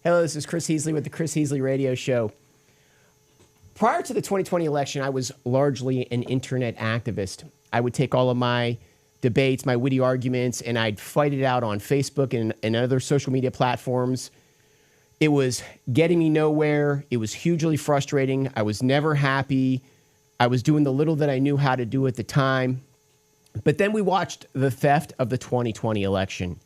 Hello, this is Chris Heasley with the Chris Heasley Radio Show. Prior to the 2020 election, I was largely an internet activist. I would take all of my debates, my witty arguments, and I'd fight it out on Facebook and other social media platforms. It was getting me nowhere. It was hugely frustrating. I was never happy. I was doing the little that I knew how to do at the time. But then we watched the theft of the 2020 election.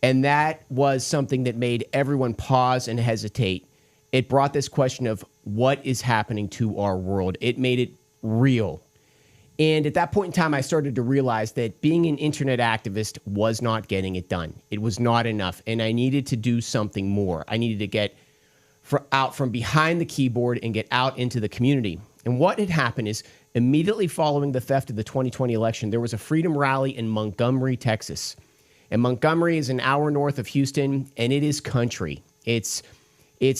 And that was something that made everyone pause and hesitate. It brought this question of what is happening to our world. It made it real. And at that point in time, I started to realize that being an internet activist was not getting it done. It was not enough. And I needed to do something more. I needed to get out from behind the keyboard and get out into the community. And what had happened is immediately following the theft of the 2020 election, there was a freedom rally in Montgomery, Texas. And Montgomery is an hour north of Houston, and it is country. It's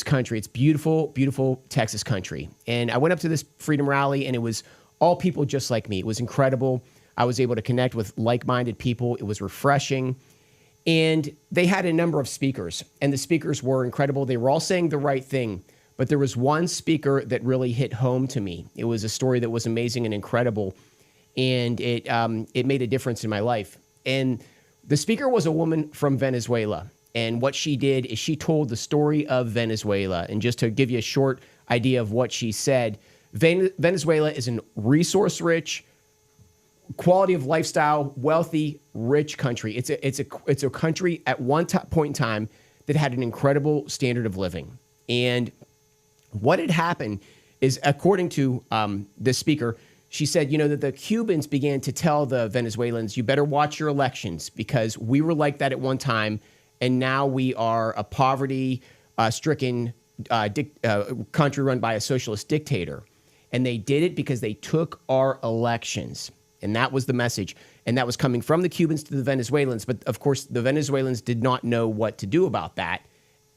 country. It's beautiful, beautiful Texas country. And I went up to this freedom rally, and it was all people just like me. It was incredible. I was able to connect with like-minded people. It was refreshing. And they had a number of speakers, and the speakers were incredible. They were all saying the right thing, but there was one speaker that really hit home to me. It was a story that was amazing and incredible, and it made a difference in my life. And the speaker was a woman from Venezuela, and what she did is she told the story of Venezuela. And just to give you a short idea of what she said, Venezuela is a resource-rich, quality of lifestyle, wealthy, rich country. It's a country at one point in time that had an incredible standard of living. And what had happened is, according to the speaker, she said, that the Cubans began to tell the Venezuelans, you better watch your elections because we were like that at one time, and now we are a poverty-stricken country run by a socialist dictator. And they did it because they took our elections. And that was the message. And that was coming from the Cubans to the Venezuelans. But, of course, the Venezuelans did not know what to do about that.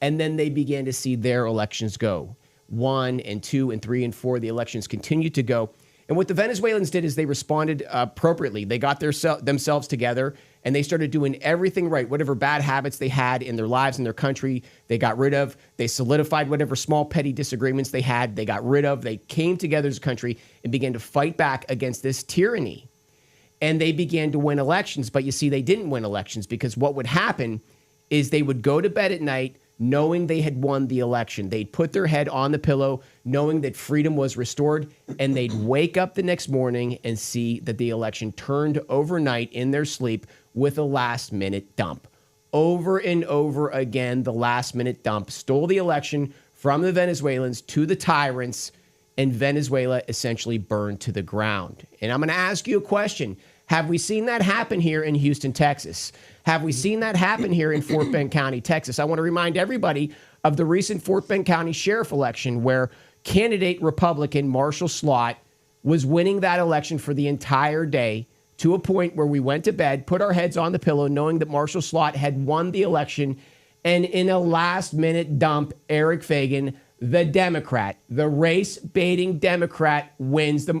And then they began to see their elections go. 1 and 2 and 3 and 4, the elections continued to go. And what the Venezuelans did is they responded appropriately. They got themselves together, and they started doing everything right. Whatever bad habits they had in their lives, in their country, they got rid of. They solidified whatever small, petty disagreements they had. They got rid of. They came together as a country and began to fight back against this tyranny. And they began to win elections. But you see, they didn't win elections because what would happen is they would go to bed at night knowing they had won the election. They'd put their head on the pillow knowing that freedom was restored, and they'd wake up the next morning and see that the election turned overnight in their sleep with a last-minute dump. Over and over again, the last-minute dump stole the election from the Venezuelans to the tyrants, and Venezuela essentially burned to the ground. And I'm going to ask you a question. Have we seen that happen here in Houston, Texas? Have we seen that happen here in Fort Bend County, Texas? I want to remind everybody of the recent Fort Bend County sheriff election where candidate Republican Marshall Slott was winning that election for the entire day to a point where we went to bed, put our heads on the pillow, knowing that Marshall Slott had won the election. And in a last-minute dump, Eric Fagan, the Democrat, the race-baiting Democrat, wins the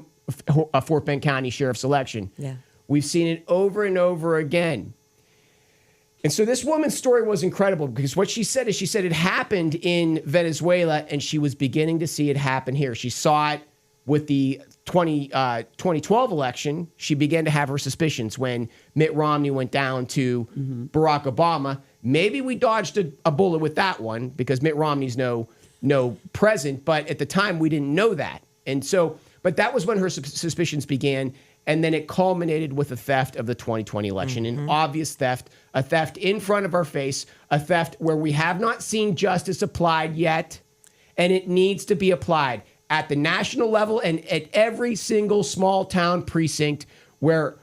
Fort Bend County sheriff's election. Yeah. We've seen it over and over again. And so this woman's story was incredible because what she said is it happened in Venezuela and she was beginning to see it happen here. She saw it with the 2012 election. She began to have her suspicions when Mitt Romney went down to Barack Obama. Maybe we dodged a bullet with that one because Mitt Romney's no president, but at the time we didn't know that. And so, but that was when her suspicions began. And then it culminated with the theft of the 2020 election, an obvious theft, a theft in front of our face, a theft where we have not seen justice applied yet, and it needs to be applied at the national level and at every single small town precinct where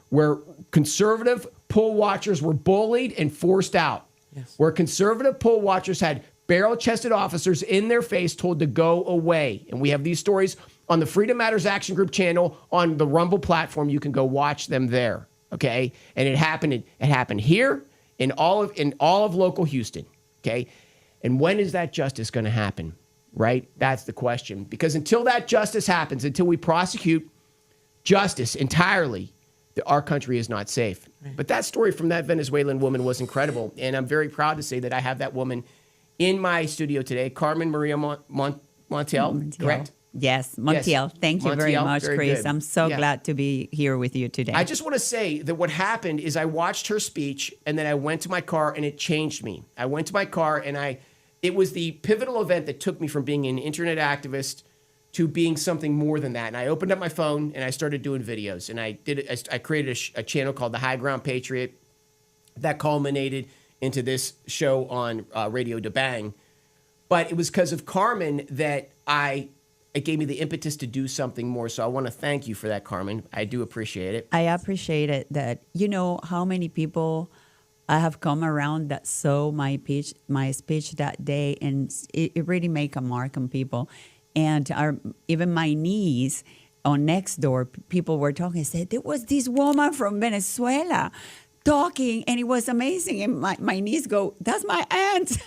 conservative poll watchers were bullied and forced out, where conservative poll watchers had barrel-chested officers in their face told to go away. And we have these stories on the Freedom Matters Action Group channel on the Rumble platform. You can go watch them there, okay? And it happened here in all of local Houston, okay? And when is that justice going to happen, right? That's the question. Because until that justice happens, until we prosecute justice entirely, our country is not safe. Right. But that story from that Venezuelan woman was incredible, and I'm very proud to say that I have that woman in my studio today, Carmen Maria Montiel, correct? Yes, Montiel. Yes. Thank you very Montiel, much, very Chris. good. I'm so Yeah. glad to be here with you today. I just want to say that what happened is I watched her speech and then I went to my car and it changed me. I went to my car and it was the pivotal event that took me from being an internet activist to being something more than that. And I opened up my phone and I started doing videos and I created a channel called The High Ground Patriot that culminated into this show on Radio DeBang. But it was because of Carmen that it gave me the impetus to do something more. So I want to thank you for that, Carmen. I do appreciate it. I appreciate it that, you know, how many people I have come around that saw my speech that day, and it really make a mark on people. And even my niece on next door, people were talking, said, there was this woman from Venezuela talking, and it was amazing. And my niece go, that's my aunt.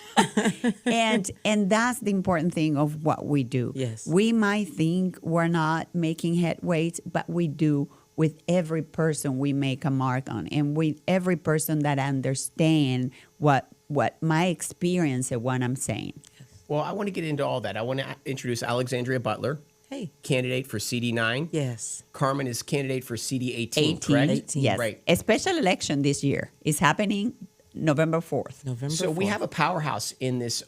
and that's the important thing of what we do. Yes. We might think we're not making headways, but we do with every person we make a mark on, and with every person that understand what my experience and what I'm saying. Well, I want to get into all that. I want to introduce Alexandria Butler, Hey. candidate for CD9. Yes. Carmen is candidate for CD18, correct? 18. Yes. Right. A special election this year is happening November 4th. November So we 4th. have a powerhouse in this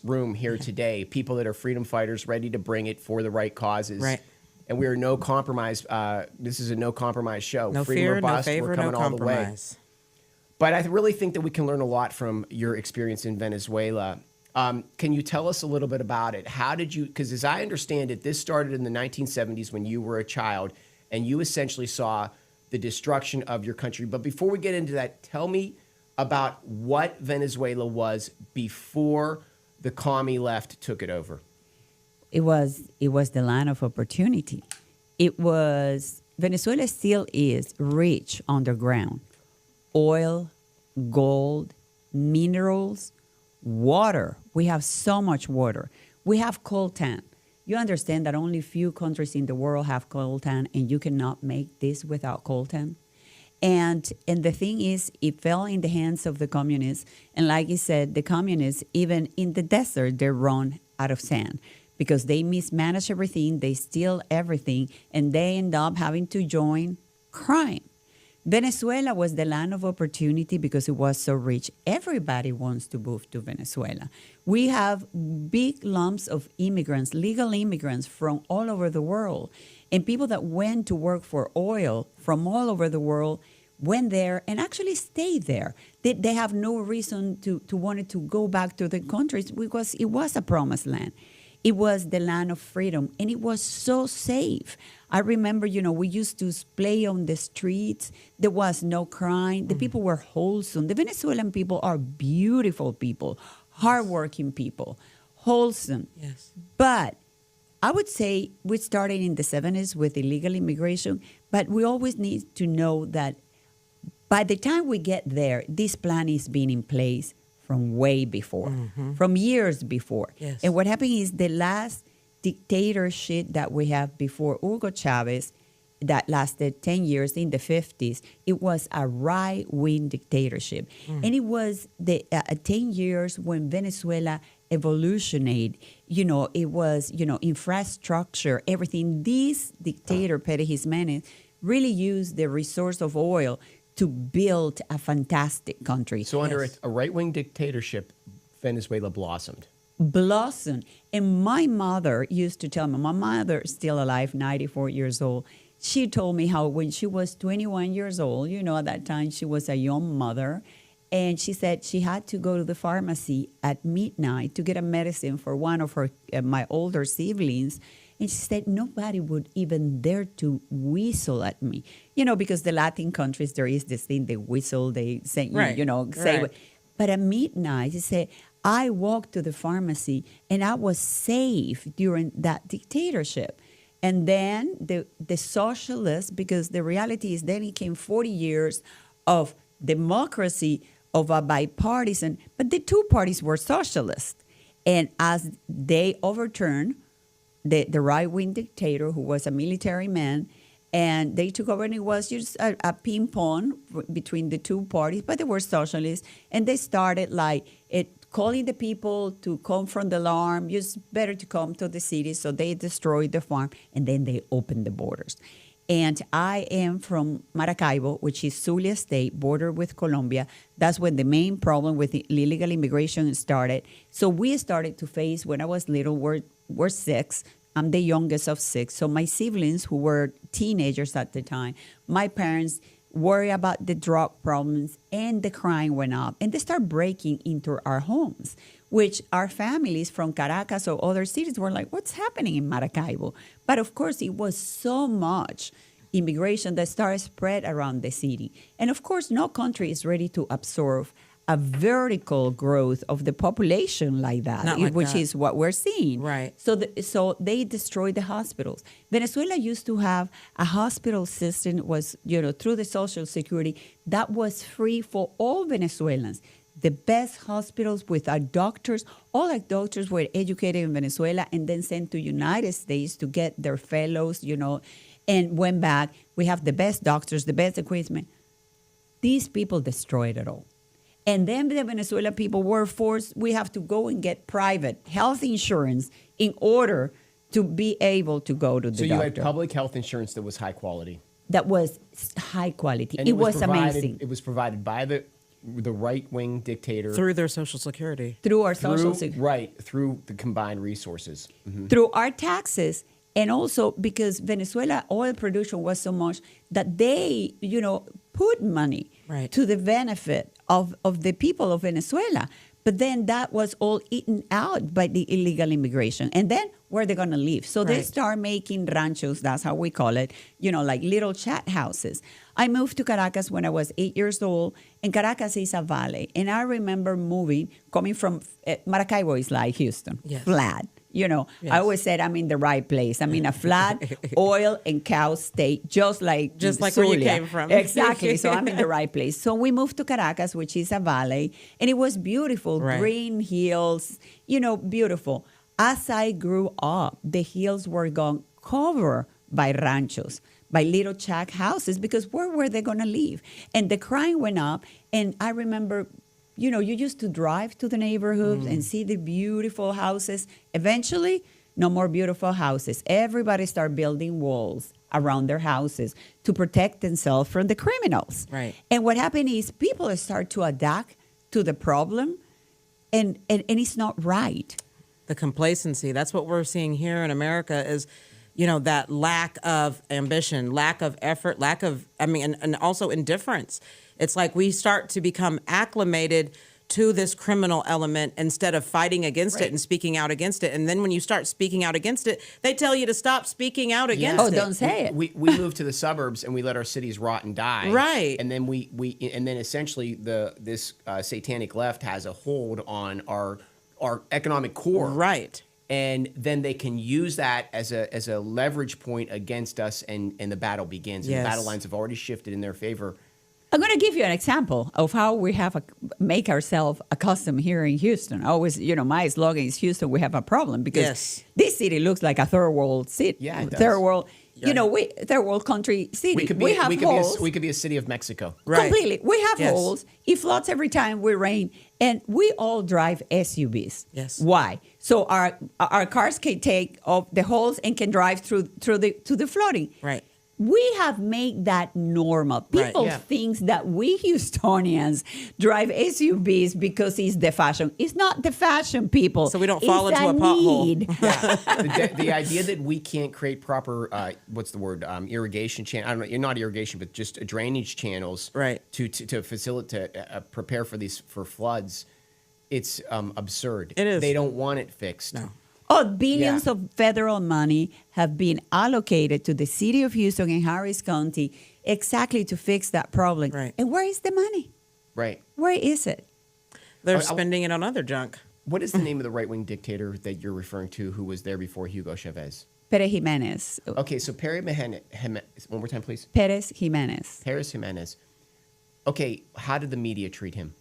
room here today. People that are freedom fighters, ready to bring it for the right causes. Right. And we are no compromise. This is a no compromise show. No Freedom fear, or no bust. favor, We're no coming all the way. compromise. But I really think that we can learn a lot from your experience in Venezuela. Can you tell us a little bit about it? How did you, because as I understand it, this started in the 1970s when you were a child and you essentially saw the destruction of your country. But before we get into that, tell me about what Venezuela was before the commie left took it over. It was the land of opportunity. Venezuela still is rich underground. Oil, gold, minerals, water. We have so much water. We have coltan. You understand that only few countries in the world have coltan, and you cannot make this without coltan. And the thing is, it fell in the hands of the communists. And like you said, the communists, even in the desert, they run out of sand because they mismanage everything, they steal everything, and they end up having to join crime. Venezuela was the land of opportunity because it was so rich. Everybody wants to move to Venezuela. We have big lumps of immigrants, legal immigrants from all over the world. And people that went to work for oil from all over the world went there and actually stayed there. They have no reason to want to go back to the countries because it was a promised land. It was the land of freedom, and it was so safe. I remember, we used to play on the streets. There was no crime. The people were wholesome. The Venezuelan people are beautiful people, hardworking people, wholesome. Yes. But I would say we started in the 70s with illegal immigration, but we always need to know that by the time we get there, this plan is being in place from way before, from years before. Yes. And what happened is the last dictatorship that we have before Hugo Chavez that lasted 10 years in the 50s, it was a right-wing dictatorship. And it was the 10 years when Venezuela evolutionated. It was, infrastructure, everything. This dictator, Pérez Jiménez, really used the resource of oil to build a fantastic country. So under a right-wing dictatorship, Venezuela blossomed. And my mother used to tell me, my mother is still alive, 94 years old. She told me how when she was 21 years old, at that time she was a young mother, and she said she had to go to the pharmacy at midnight to get a medicine for one of my older siblings. And she said nobody would even dare to whistle at me, because the Latin countries, there is this thing, they whistle, they say, Right. say. Right. But at midnight, she said, I walked to the pharmacy and I was safe during that dictatorship. And then the socialists, because the reality is then it came 40 years of democracy, of a bipartisan, but the two parties were socialist. And as they overturned the right-wing dictator, who was a military man, and they took over, and it was just a ping pong between the two parties, but they were socialists, and they started calling the people to come from the alarm. It's better to come to the city. So they destroyed the farm, and then they opened the borders. And I am from Maracaibo, which is Zulia State, border with Colombia. That's when the main problem with illegal immigration started. So we started to face, when I was little, we're 6. I'm the youngest of 6. So my siblings, who were teenagers at the time, my parents worry about the drug problems, and the crime went up. And they start breaking into our homes, which our families from Caracas or other cities were like, what's happening in Maracaibo? But of course, it was so much immigration that started spread around the city. And of course, no country is ready to absorb a vertical growth of the population like that, Not like which that. is what we're seeing. Right. So they destroyed the hospitals. Venezuela used to have a hospital system, was, through the Social Security, that was free for all Venezuelans. The best hospitals with our doctors, all our doctors were educated in Venezuela and then sent to United States to get their fellows, and went back. We have the best doctors, the best equipment. These people destroyed it all. And then the Venezuelan people were forced, we have to go and get private health insurance in order to be able to go to the So doctor. you had public health insurance that was high quality. That was high quality. And It was provided, amazing. It was provided by the right-wing dictator. Through their Social Security. Through our social security. Right, through the combined resources. Through our taxes, and also because Venezuela oil production was so much that they, put money Right. to the benefit of the people of Venezuela. But then that was all eaten out by the illegal immigration. And then where are they going to live? So they Right. start making ranchos, that's how we call it, like little chat houses. I moved to Caracas when I was 8 years old, and Caracas is a valley. And I remember coming from Maracaibo is like Houston, Yes. flat. Yes. I always said I'm in the right place. I'm in a flat oil and cow state, just like where you Zulia. came from. Exactly. So I'm in the right place. So we moved to Caracas, which is a valley, and it was beautiful, Right. green hills, beautiful. As I grew up, the hills were gone covered by ranchos, by little shack houses, because where were they going to live? And the crime went up, and I remember you used to drive to the neighborhoods and see the beautiful houses. Eventually, no more beautiful houses. Everybody started building walls around their houses to protect themselves from the criminals. Right. And what happened is people start to adapt to the problem, and it's not right. The complacency. That's what we're seeing here in America is, that lack of ambition, lack of effort, and also indifference. It's like we start to become acclimated to this criminal element instead of fighting against Right. it and speaking out against it. And then when you start speaking out against it, they tell you to stop speaking out against Oh, it. don't say it. We moved to the suburbs and we let our cities rot and die. Right. And then and then essentially this satanic left has a hold on our economic core. Right. And then they can use that as a leverage point against us, and the battle begins. And Yes. the battle lines have already shifted in their favor. I'm going to give you an example of how we have make ourselves accustomed here in Houston. Always, my slogan is Houston, we have a problem, because Yes. this city looks like a third world city. Yeah, it does. Third world, Yeah. third world country city. We could be a city of Mexico. Right. Completely. We have Yes. holes. It floods every time we rain, and we all drive SUVs. Yes. Why? So our cars can take off the holes and can drive through the flooding. Right. We have made that normal. Right, People yeah. think that we Houstonians drive SUVs because it's the fashion. It's not the fashion, people. So we don't fall It's into a pothole. need. The idea that we can't create proper irrigation channel. I don't know, not irrigation, but just drainage channels. Right. To facilitate prepare for floods. It's absurd. It is. They don't want it fixed. No. Billions Yeah. of federal money have been allocated to the city of Houston and Harris County exactly to fix that problem. Right. And where is the money? Right. Where is it? They're spending it on other junk. What is the name of the right-wing dictator that you're referring to who was there before Hugo Chavez? Perez Jimenez. Okay, so one more time, please. Perez Jimenez. Perez Jimenez. Okay, how did the media treat him?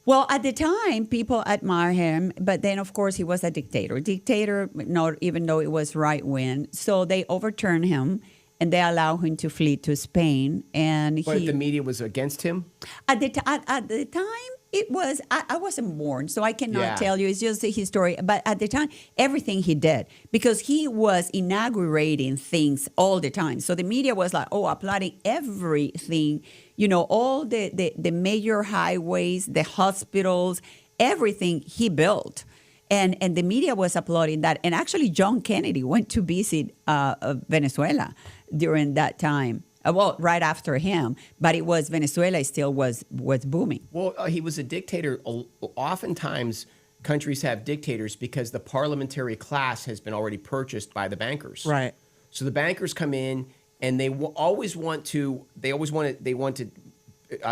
Well, at the time, people admire him, but then, of course, he was a dictator. Not even though it was right wing. So they overturned him, and they allowed him to flee to Spain. And But the media was against him? at the time, It was, I wasn't born, so I cannot Yeah. tell you. It's just his story. But at the time, everything he did, because he was inaugurating things all the time. So the media was like, oh, applauding everything, all the major highways, the hospitals, everything he built. And the media was applauding that. And actually, John Kennedy went to visit Venezuela during that time. Well, right after him, but it was Venezuela still was booming. Well, he was a dictator. Oftentimes, countries have dictators because the parliamentary class has been already purchased by the bankers. Right. So the bankers come in and they always want to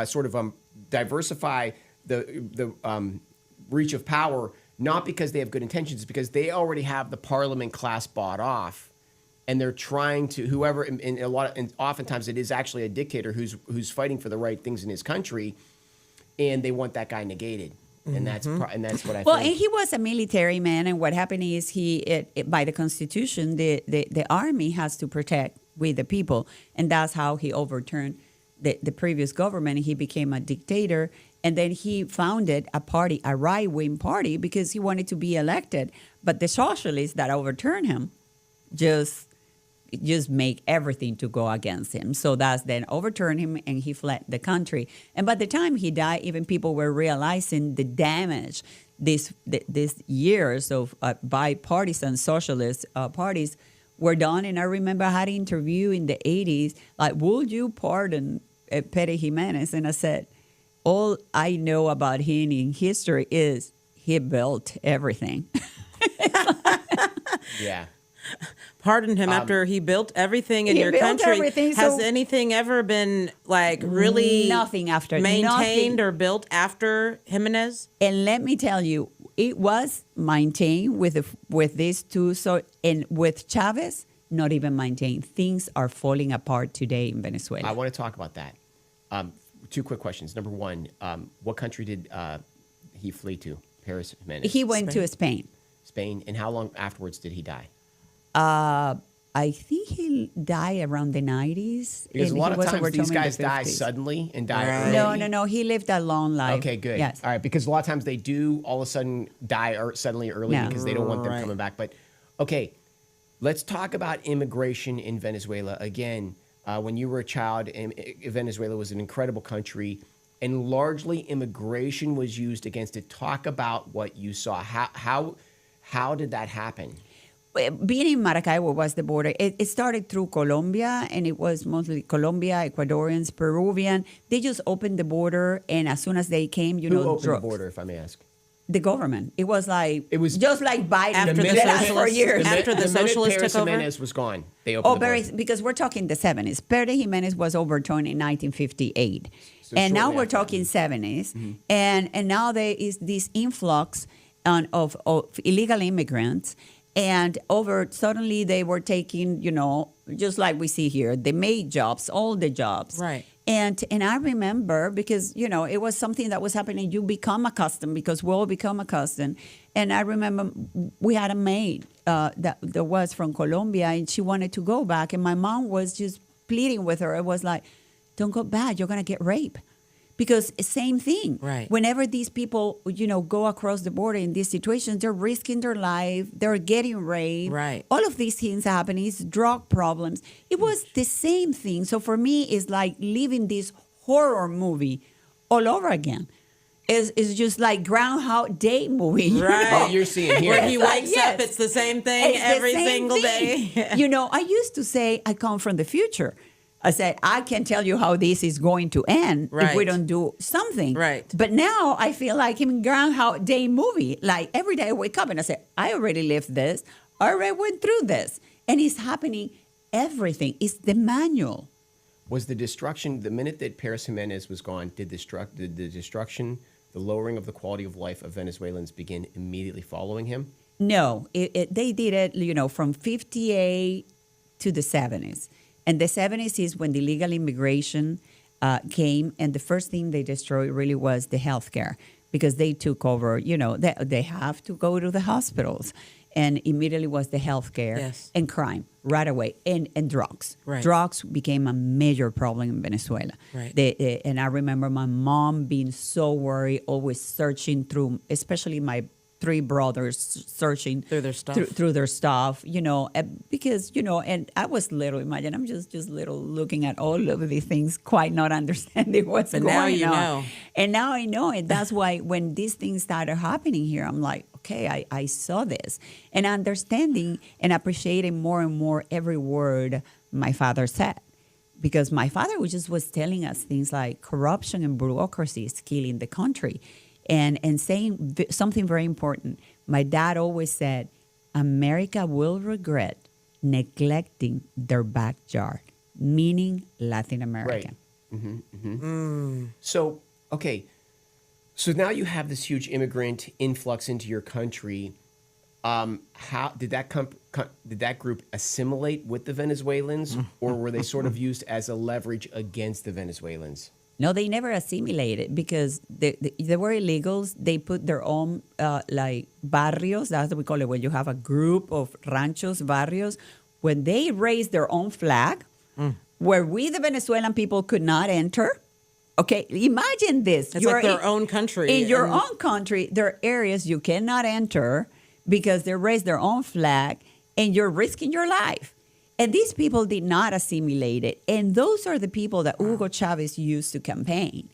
sort of diversify the reach of power, not because they have good intentions, because they already have the parliament class bought off. And they're trying to and oftentimes it is actually a dictator who's fighting for the right things in his country, and they want that guy negated, and that's what I Well, think. and he was a military man, and what happened is by the Constitution, the army has to protect with the people, and that's how he overturned the previous government. He became a dictator, and then he founded a party, a right-wing party, because he wanted to be elected. But the socialists that overturned him just make everything to go against him. So that's then overturned him, and he fled the country. And by the time he died, even people were realizing the damage these years of bipartisan socialist parties were done. And I remember I had an interview in the 80s, like, would you pardon Pere Jimenez? And I said, all I know about him in history is he built everything. Yeah. Pardon him after he built everything in He your built country. everything, Has so- anything ever been like really Nothing after maintained nothing. or built after Jimenez? And let me tell you, it was maintained with these two. So, and with Chavez, not even maintained. Things are falling apart today in Venezuela. I want to talk about that. Two quick questions. Number one, what country did he flee to? Paris, Jimenez? He went to Spain. Spain. And how long afterwards did he die? I think he died around the 90s. Because and a lot he of was times these overthrown in guys the die 50s. suddenly and die Right. early. No. He lived a long life. Okay, good. Yes. All right, because a lot of times they do all of a sudden die suddenly early Yeah. because they don't want them Right. coming back. But okay, let's talk about immigration in Venezuela. Again, when you were a child, Venezuela was an incredible country, and largely immigration was used against it. Talk about what you saw. How did that happen? Being in Maracaibo was the border. It started through Colombia, and it was mostly Colombia, Ecuadorians, Peruvian. They just opened the border, and as soon as they came, Who opened the drugs. border, if I may ask? The government. It was just like Biden After the the last 4 socialists- years. After the minute socialists Paris took over? Jimenez was gone. They opened the border. Because we're talking the 70s. Pere Jimenez was overturned in 1958. So And now shortly we're after that. talking 70s. And now there is this influx of illegal immigrants. And suddenly they were taking, just like we see here, the maid jobs, all the jobs. Right. And I remember because, it was something that was happening. You become accustomed because we all become accustomed. And I remember we had a maid that was from Colombia, and she wanted to go back. And my mom was just pleading with her. It was like, don't go back. You're going to get raped. Because same thing. Right. Whenever these people, go across the border in these situations, they're risking their life. They're getting raped. Right. All of these things happening. It's drug problems. It was the same thing. So for me, it's like living this horror movie all over again. It's just like Groundhog Day movie. you Right. know? What you're seeing here. Where he It's like, wakes yes. up, it's the same thing It's the every same single thing. day. I used to say I come from the future. I said, I can tell you how this is going to end if we Right. don't do something. Right. But now I feel like I'm in Groundhog Day movie. Like every day I wake up and I say, I already lived this. I already went through this. And it's happening everything. It's the manual. Was the destruction, the minute that Paris Jimenez was gone, did the destruction, the lowering of the quality of life of Venezuelans begin immediately following him? No, they did it, from 58 to the 70s. And the 70s is when the legal immigration came, and the first thing they destroyed really was the healthcare, because they took over, they have to go to the hospitals. And immediately was the healthcare Yes. and crime. right away. And drugs. Right. Drugs became a major problem in Venezuela. Right. And I remember my mom being so worried, always searching through, especially my three brothers searching Through their stuff. through their stuff, because, and I was little, imagine, I'm just little looking at all of these things, quite not understanding what's But going now on. you know. And now I know it. That's why when these things started happening here, I'm like, okay, I saw this. And understanding and appreciating more and more every word my father said. Because my father was telling us things like corruption and bureaucracy is killing the country. And saying something very important. My dad always said, America will regret neglecting their backyard, meaning Latin America. Right. So, okay. So now you have this huge immigrant influx into your country. How did that group assimilate with the Venezuelans, or were they sort of used as a leverage against the Venezuelans? No, they never assimilated because they were illegals. They put their own like barrios. That's what we call it. When you have a group of ranchos, barrios, when they raised their own flag, where we, the Venezuelan people, could not enter. Okay, imagine this. It's like their own country. In your own country, there are areas you cannot enter because they raised their own flag and you're risking your life. And these people did not assimilate it. And those are the people that Hugo Chavez used to campaign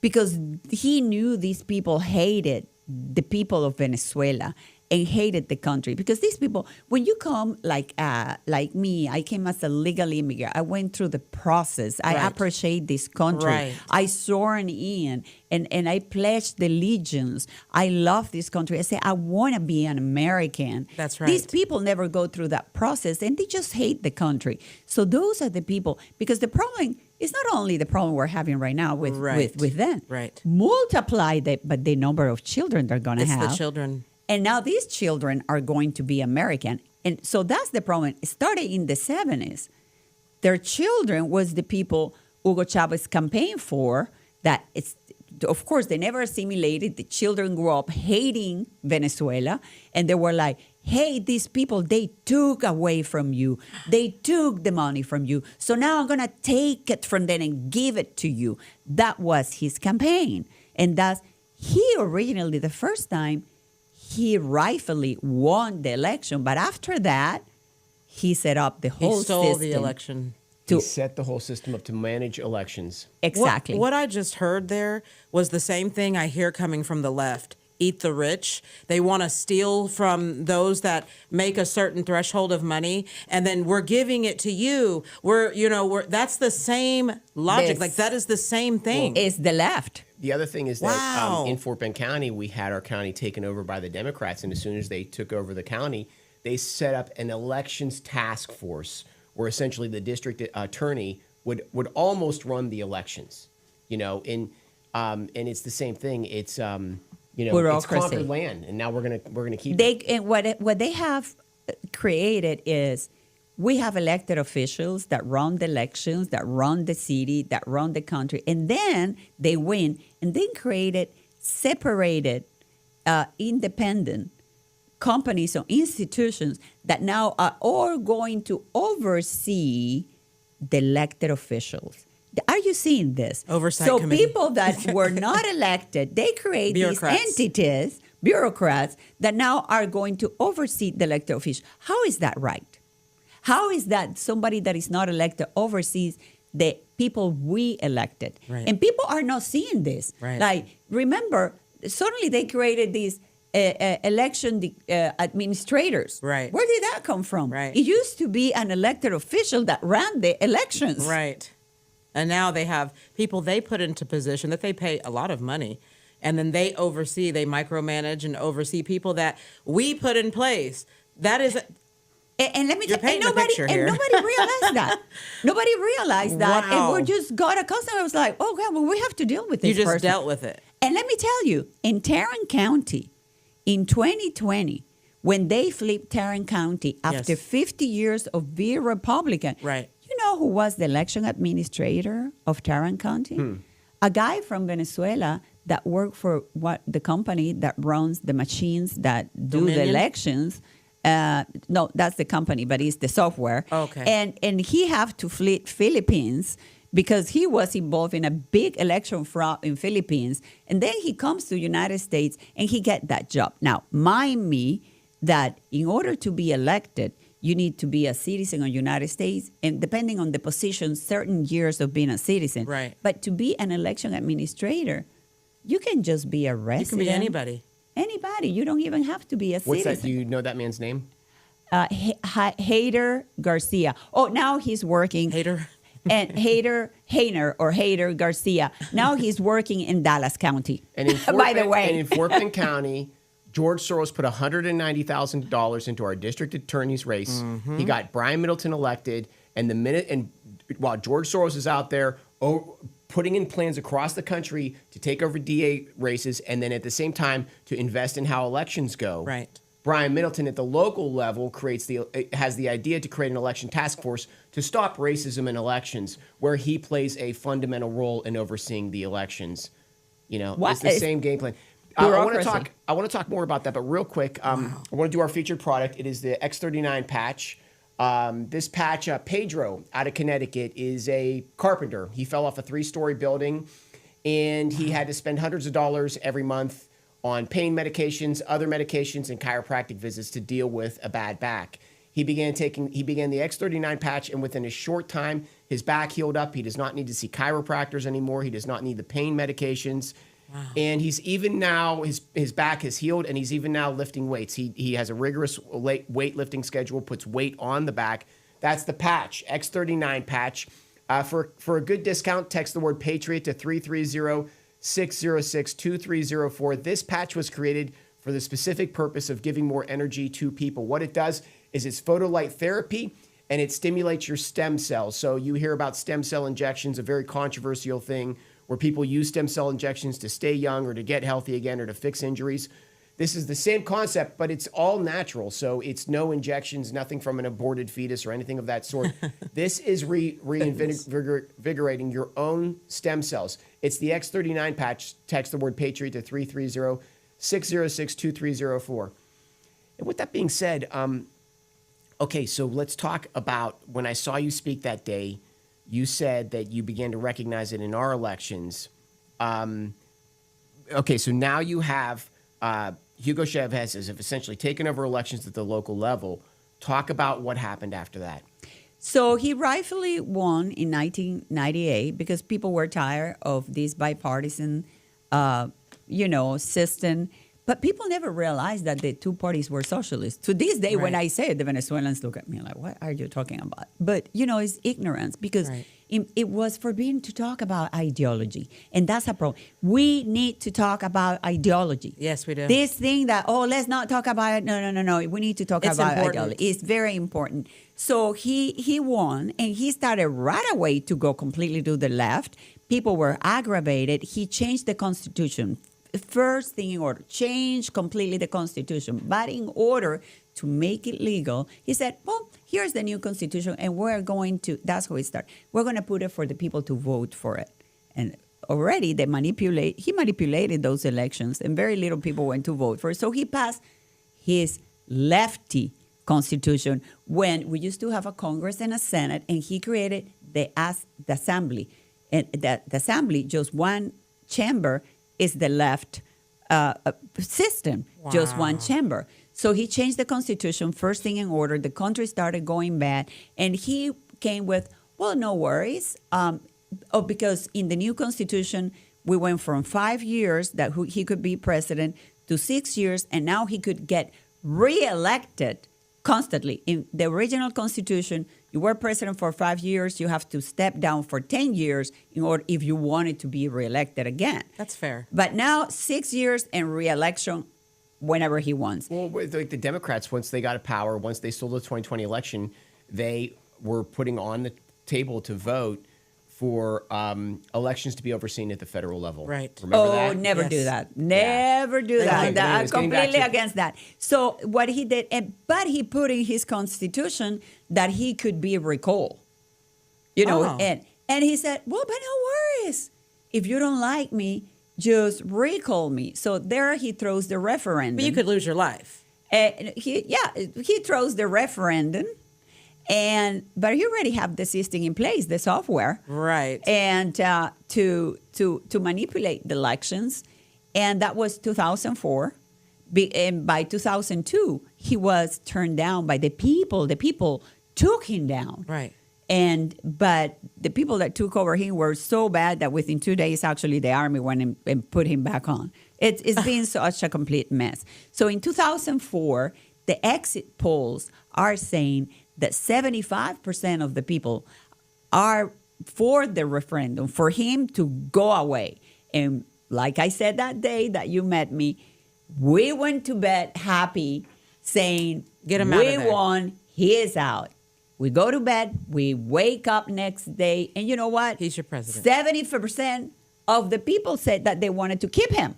because he knew these people hated the people of Venezuela and hated the country. Because these people, when you come like me, I came as a legal immigrant. I went through the process. I Right. appreciate this country. Right. I sworn in and I pledged allegiance. I love this country. I say, I want to be an American. That's right. These people never go through that process and they just hate the country. So those are the people, because the problem is not only the problem we're having right now with them. Right. Multiply the number of children they're going to It's have. the children. And now these children are going to be American. And so that's the problem. It started in the 70s. Their children was the people Hugo Chavez campaigned for. That it's, of course, they never assimilated. The children grew up hating Venezuela. And they were like, hey, these people, they took away from you. They took the money from you. So now I'm going to take it from them and give it to you. That was his campaign. And he originally, the first time, he rightfully won the election, but after that, he set up the whole system. He stole the election. He set the whole system up to manage elections. Exactly. What I just heard there was the same thing I hear coming from the left. Eat the rich. They want to steal from those that make a certain threshold of money, and then we're giving it to you. That's the same logic. Like that is the same thing. It's the left. The other thing is that Wow. in Fort Bend County, we had our county taken over by the Democrats, and as soon as they took over the county, they set up an elections task force where essentially the district attorney would almost run the elections. And it's the same thing. It's it's Bureaucracy. conquered land, and now we're gonna keep it. And what they have created is we have elected officials that run the elections, that run the city, that run the country, and then they win, and then created separated, independent companies or institutions that now are all going to oversee the elected officials. Are you seeing this? Oversight so committee. People that were not elected, they create these Bureaucrats. entities, bureaucrats, that now are going to oversee the elected officials. How is that right? How is that somebody that is not elected oversees the people we elected? Right. And people are not seeing this. Right. Like, remember, suddenly they created these election administrators. Right. Where did that come from? Right. It used to be an elected official that ran the elections. Right. And now they have people they put into position that they pay a lot of money. And then they micromanage and oversee people that we put in place. That is... And let me You're tell you, painting a picture here. nobody realized that. Nobody realized that. Wow. And we just got accustomed. I was like, oh, God, well, we have to deal with this You just person. dealt with it. And let me tell you, in Tarrant County, in 2020, when they flipped Tarrant County after Yes. 50 years of being Republican, Right. you know who was the election administrator of Tarrant County? A guy from Venezuela that worked for the company that runs the machines that do the Dominion? elections. No, that's the company, but it's the software. Okay. And he have to flee Philippines because he was involved in a big election fraud in Philippines. And then he comes to United States and he get that job. Now, mind me that in order to be elected, you need to be a citizen of the United States, and depending on the position, certain years of being a citizen. Right. But to be an election administrator, you can just be a resident. You can be anybody. Anybody. You don't even have to be a What's citizen. that? Do you know that man's name? Hader Garcia. Oh, now he's working. Hater. And Hader Garcia. Now he's working in Dallas County. And in by the way. and in Fort Bend County, George Soros put $190,000 into our district attorney's race. Mm-hmm. He got Brian Middleton elected, and while George Soros is out there putting in plans across the country to take over DA races, and then at the same time to invest in how elections go. Right. Brian Middleton at the local level has the idea to create an election task force to stop racism in elections, where he plays a fundamental role in overseeing the elections. It's the same game plan. I want to talk more about that, but real quick, I want to do our featured product. It is the X39 patch. This patch, Pedro out of Connecticut, is a carpenter. He fell off a 3-story building, and he had to spend hundreds of dollars every month on pain medications, other medications, and chiropractic visits to deal with a bad back. He began the X39 patch, and within a short time, his back healed up. He does not need to see chiropractors anymore. He does not need the pain medications. Wow. And he's even now, his back has healed, and he's even now lifting weights. He has a rigorous weightlifting schedule, puts weight on the back. That's the patch, X39 patch. For a good discount, text the word Patriot to 330-606-2304. This patch was created for the specific purpose of giving more energy to people. What it does is it's photolight therapy, and it stimulates your stem cells. So you hear about stem cell injections, a very controversial thing, where people use stem cell injections to stay young or to get healthy again or to fix injuries. This is the same concept, but it's all natural. So it's no injections, nothing from an aborted fetus or anything of that sort. This is reinvigorating your own stem cells. It's the X39 patch. Text the word Patriot to 330-606-2304. And with that being said, okay, so let's talk about when I saw you speak that day. You said that you began to recognize it in our elections. Okay, so now you have Hugo Chavez has essentially taken over elections at the local level. Talk about what happened after that. So he rightfully won in 1998 because people were tired of this bipartisan, system. But people never realized that the two parties were socialists. To this day, when I say it, the Venezuelans look at me like, what are you talking about? But, it's ignorance because it was forbidden to talk about ideology. And that's a problem. We need to talk about ideology. Yes, we do. This thing that, let's not talk about it. No. We need to talk about ideology. It's very important. So he won, and he started right away to go completely to the left. People were aggravated. He changed the Constitution. First thing in order, change completely the Constitution. But in order to make it legal, he said, well, here's the new Constitution, and that's how it started. We're going to put it for the people to vote for it. And already he manipulated those elections, and very little people went to vote for it. So he passed his lefty Constitution when we used to have a Congress and a Senate, and he created the Assembly. And the Assembly, just one chamber, is the left system, just one chamber. So he changed the Constitution, first thing in order. The country started going bad, and he came with, well, no worries, because in the new Constitution, we went from 5 years that he could be president to 6 years, and now he could get reelected constantly. In the original Constitution, you were president for 5 years, you have to step down for 10 years in order if you wanted to be reelected again. That's fair. But now 6 years and reelection whenever he wants. Well, like the Democrats, once they got power, once they stole the 2020 election, they were putting on the table to vote for elections to be overseen at the federal level. Right. Remember that? Never Yes. do that. Never do that. I'm completely against that. So what he did, but he put in his Constitution that he could be recalled. And he said, well, but no worries. If you don't like me, just recall me. So there he throws the referendum. But you could lose your life. He throws the referendum, but he already have the system in place, the software, Right. and to manipulate the elections, and that was 2004. And by 2002, he was turned down by the people. The people took him down. Right. But the people that took over him were so bad that within 2 days, actually, the army went and put him back on. It's been such a complete mess. So in 2004, the exit polls are saying that 75% of the people are for the referendum, for him to go away. And like I said that day that you met me, we went to bed happy, saying, Get him out of there. We won, he is out. We go to bed, we wake up next day, and you know what? He's your president. 70% of the people said that they wanted to keep him.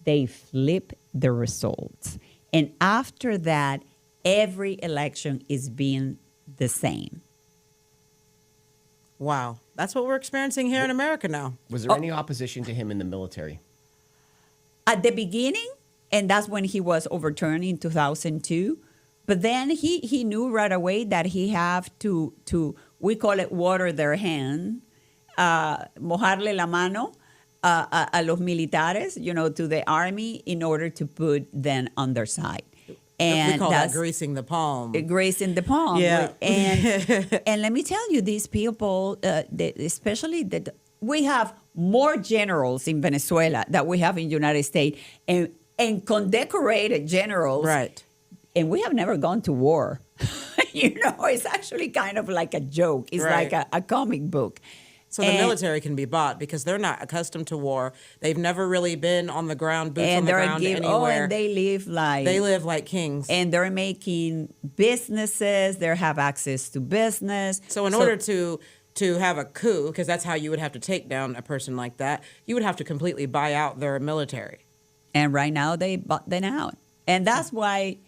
They flip the results. And after that, every election is being the same. Wow. That's what we're experiencing here in America now. Was there any opposition to him in the military? At the beginning, and that's when he was overturned in 2002, but then he knew right away that he have to we call it water their hand, mojarle la mano a los militares, to the army in order to put them on their side. And we call that's that greasing the palm. Greasing the palm. Yeah. And let me tell you, these people, especially we have more generals in Venezuela than we have in the United States, and condecorated generals. Right. And we have never gone to war. It's actually kind of like a joke. It's Right. like a comic book. So the military can be bought because they're not accustomed to war. They've never really been on the ground, boots on the ground anywhere. and they live like kings. And they're making businesses. They have access to business. So in order to have a coup, because that's how you would have to take down a person like that, you would have to completely buy out their military. And right now they bought them out. And that's why,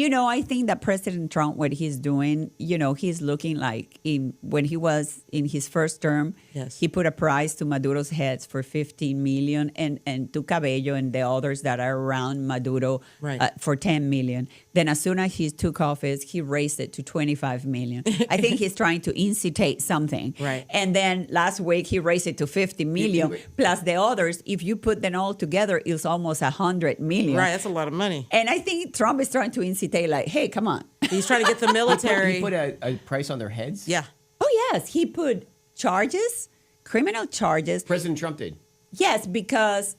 I think that President Trump, what he's doing, he's looking like when he was in his first term, Yes. he put a prize to Maduro's heads for $15 million and to Cabello and the others that are around Maduro Right. for $10 million. Then as soon as he took office, he raised it to $25 million. I think he's trying to incitate something. Right. And then last week he raised it to $50 million plus the others. If you put them all together, it's almost $100 million. Right, that's a lot of money. And I think Trump is trying to incitate, like, hey, come on. He's trying to get the military. He put a price on their heads? Yeah. Oh, yes. He put charges, criminal charges. President Trump did. Yes, because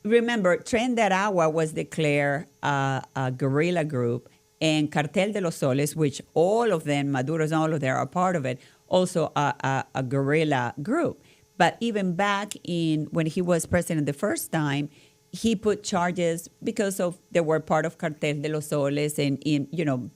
remember, Tren de Aragua was declared a guerrilla group, and Cartel de los Soles, which all of them, Maduro's, all of them are part of it, also a guerrilla group. But even back when he was president the first time, he put charges because they were part of Cartel de los Soles and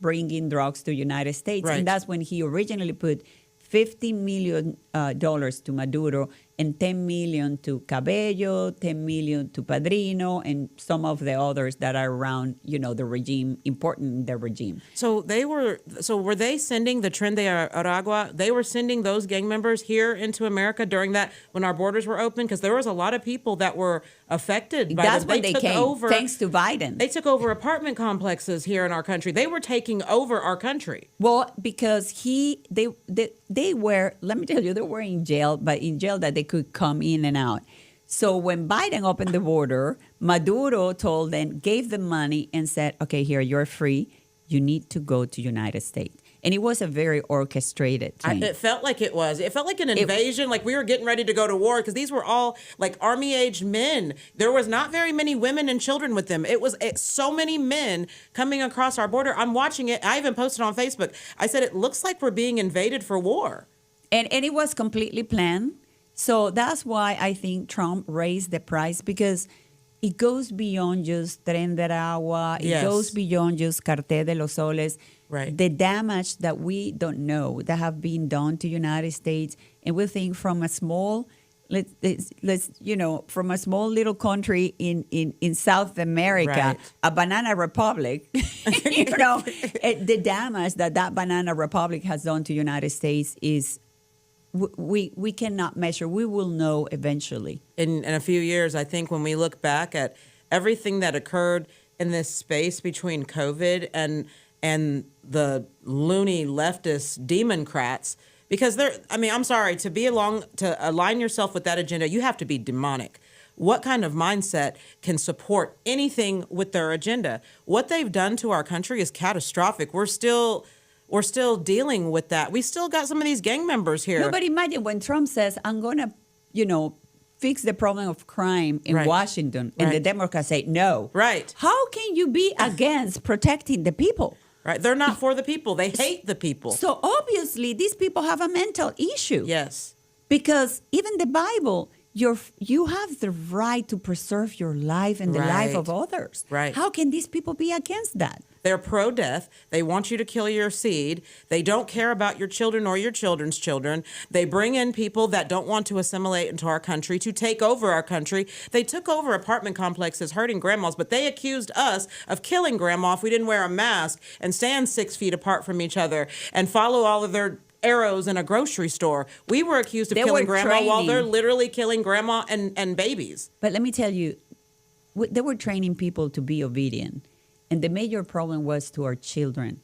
bringing drugs to United States. Right. And that's when he originally put $50 million to Maduro and $10 million to Cabello, $10 million to Padrino, and some of the others that are around, the regime, important in the regime. So were they sending the Tren de Aragua? They were sending those gang members here into America during that, when our borders were open? Because there was a lot of people that were affected by That's this. when they took came, over, thanks to Biden. They took over apartment complexes here in our country. They were taking over our country. Well, because they were, let me tell you, they were in jail, but in jail that they could come in and out. So when Biden opened the border, Maduro told them, gave them money and said, okay, here, you're free. You need to go to United States. And it was a very orchestrated thing. It felt like it was. It felt like an invasion, like we were getting ready to go to war, because these were all like army-age men. There was not very many women and children with them. It was so many men coming across our border. I'm watching it. I even posted on Facebook. I said, it looks like we're being invaded for war. And it was completely planned. So that's why I think Trump raised the price, because it goes beyond just Tren de Aragua. It Yes. goes beyond just Cartel de los Soles. Right. The damage that we don't know that have been done to United States, and we think from a small, from a small little country in South America, Right. a banana republic, the damage that banana republic has done to United States is we cannot measure. We will know eventually. In a few years, I think when we look back at everything that occurred in this space between COVID and the loony leftist democrats, because I'm sorry, to align yourself with that agenda, you have to be demonic. What kind of mindset can support anything with their agenda? What they've done to our country is catastrophic. We're still dealing with that. We still got some of these gang members here. No, but imagine when Trump says, I'm going to, fix the problem of crime in Right. Washington, and the Right. Democrats say no. Right. How can you be against protecting the people? Right. They're not for the people. They hate the people. So obviously, these people have a mental issue. Yes. Because even the Bible, you have the right to preserve your life and the life of Right. others. Right. How can these people be against that? They're pro-death. They want you to kill your seed. They don't care about your children or your children's children. They bring in people that don't want to assimilate into our country to take over our country. They took over apartment complexes hurting grandmas, but they accused us of killing grandma if we didn't wear a mask and stand 6 feet apart from each other and follow all of their arrows in a grocery store. We were accused of They killing were grandma while training. they're literally killing grandma and babies. But let me tell you, they were training people to be obedient. And the major problem was to our children.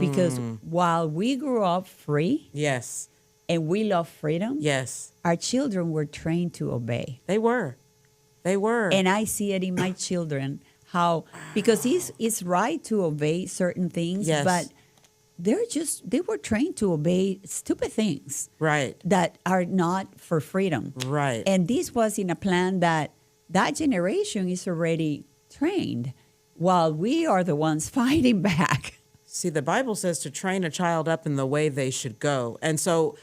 Because while we grew up free Yes. and we love freedom, Yes. our children were trained to obey. They were. They were. And I see it in my children, because it's right to obey certain things, Yes. but they were trained to obey stupid things Right. that are not for freedom. Right. And this was in a plan that generation is already trained, while we are the ones fighting back. See, the Bible says to train a child up in the way they should go. And so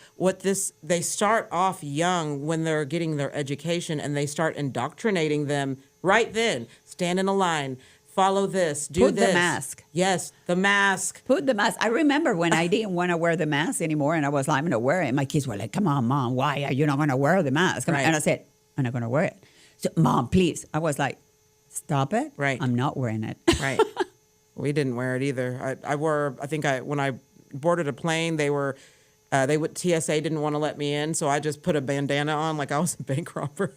they start off young when they're getting their education, and they start indoctrinating them right then. Stand in a line, follow this, do Put the this. mask. Yes, the mask. Put the mask. I remember when I didn't want to wear the mask anymore, and I was like, I'm going to wear it. And my kids were like, come on, Mom, why are you not going to wear the mask? Right. And I said, I'm not going to wear it. So, Mom, please. I was like, stop it. Right. I'm not wearing it. Right. We didn't wear it either. When I boarded a plane, TSA didn't want to let me in, so I just put a bandana on like I was a bank robber.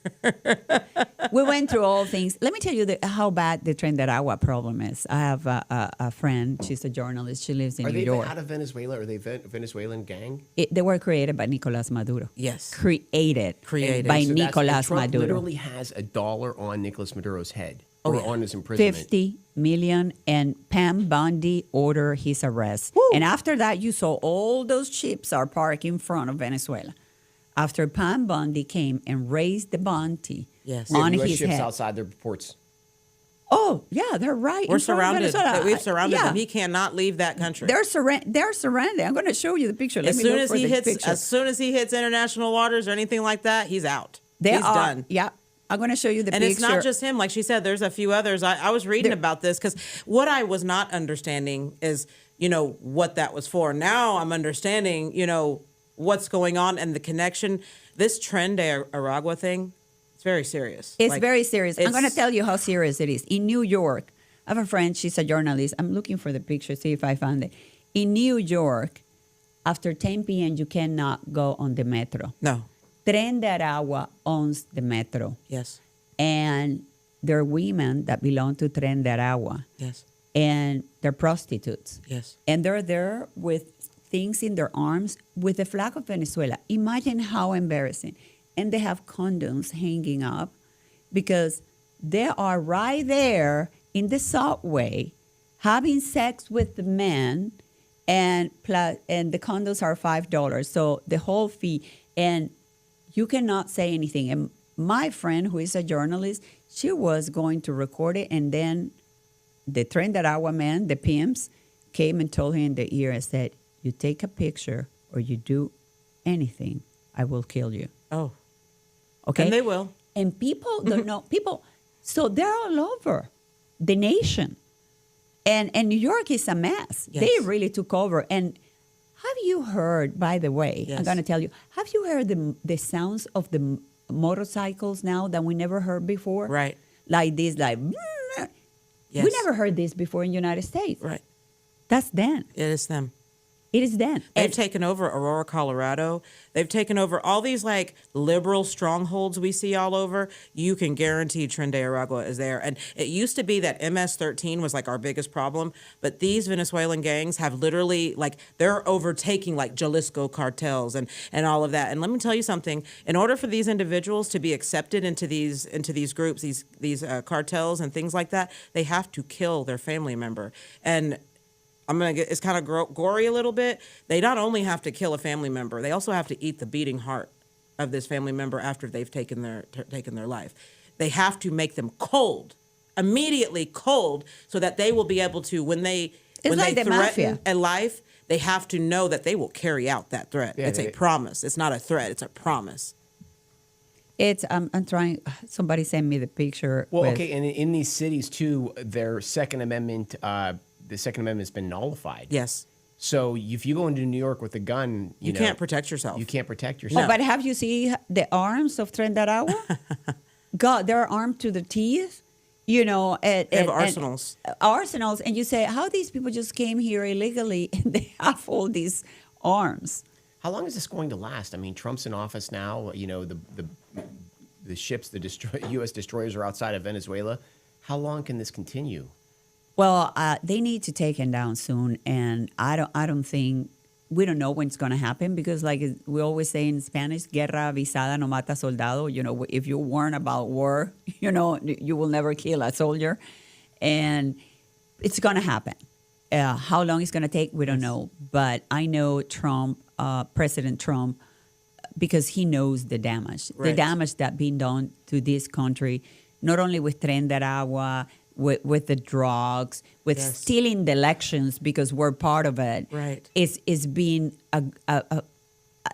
We went through all things. Let me tell you how bad the Trinidad problem is. I have a friend. She's a journalist. She lives in Are New they York. out of Venezuela? Are they Venezuelan gang? They were created by Nicolas Maduro. Yes. Created Created. by So that's- Nicolas and Trump Maduro. literally has $1 on Nicolas Maduro's head Oh, or yeah. on his imprisonment. 50 million, and Pam Bondi ordered his arrest. And after that, you saw all those ships are parked in front of Venezuela. After Pam Bondi came and raised the bounty Yes. We have on US his ships head. outside their ports. Oh, yeah, they're right. We're in front of surrounded. Venezuela. We've surrounded Yeah. him. He cannot leave that country. They're surrounded. I'm going to show you the picture. Let As me soon look as for he the picture. hits international waters or anything like that, he's out. They He's are, done. Yeah, I'm going to show you the And picture. it's not just him. Like she said, there's a few others. I was reading about this because what I was not understanding is, what that was for. Now I'm understanding, what's going on and the connection. This Tren de Aragua thing, it's very serious. It's very serious. I'm going to it's- tell you how serious it is. In New York, I have a friend, she's a journalist. I'm looking for the picture, see if I found it. In New York, after 10 p.m., you cannot go on the metro. No. Tren de Aragua owns the metro. Yes. And there are women that belong to Tren de Aragua. Yes. And they're prostitutes. Yes. And they're there with things in their arms with the flag of Venezuela. Imagine how embarrassing. And they have condoms hanging up because they are right there in the subway having sex with the men, and the condoms are $5. So the whole fee, and you cannot say anything. And my friend, who is a journalist, she was going to record it, and then the Tren de Aragua man, the pimps, came and told her in the ear and said, you take a picture or you do anything, I will kill you. Oh. Okay? And they will. And people don't know. So they're all over the nation. And New York is a mess. Yes. They really took over. And have you heard, by the way, Yes. I'm going to tell you, have you heard the sounds of the motorcycles now that we never heard before? Right. Like this, like, Yes. we never heard this before in the United States. Right. That's them. It is them. It is then. They've taken over Aurora, Colorado. They've taken over all these like liberal strongholds we see all over. You can guarantee Tren de Aragua is there. And it used to be that MS-13 was like our biggest problem, but these Venezuelan gangs have literally like they're overtaking like Jalisco cartels and all of that. And let me tell you something. In order for these individuals to be accepted into these groups, these cartels and things like that, they have to kill their family member. And it's kind of gory a little bit. They not only have to kill a family member, they also have to eat the beating heart of this family member after they've taken their life. They have to make them cold, immediately cold, so that they will be able to, when they threaten a life, they have to know that they will carry out that threat. Yeah, it's a promise. It's not a threat. It's a promise. It's I'm trying. Somebody sent me the picture. Well, okay, and in these cities too, their Second Amendment. The Second Amendment has been nullified. Yes. So if you go into New York with a gun, you can't protect yourself. You can't protect yourself. Oh, but have you seen the arms of Tren de Aragua? God, they're armed to the teeth. You know, they have arsenals. Arsenals, and you say, how these people just came here illegally and they have all these arms? How long is this going to last? I mean, Trump's in office now. You know, the ships, U.S. destroyers are outside of Venezuela. How long can this continue? Well, they need to take him down soon, and I don't think we don't know when it's going to happen because, like we always say in Spanish, "Guerra avisada no mata soldado." You know, if you warn about war, you know you will never kill a soldier, and it's going to happen. How long it's going to take, we don't know. But I know Trump, President Trump, because he knows the damage, the damage that been done to this country, not only with Tren de Aragua. With the drugs, with stealing the elections because we're part of it. Right. It's been a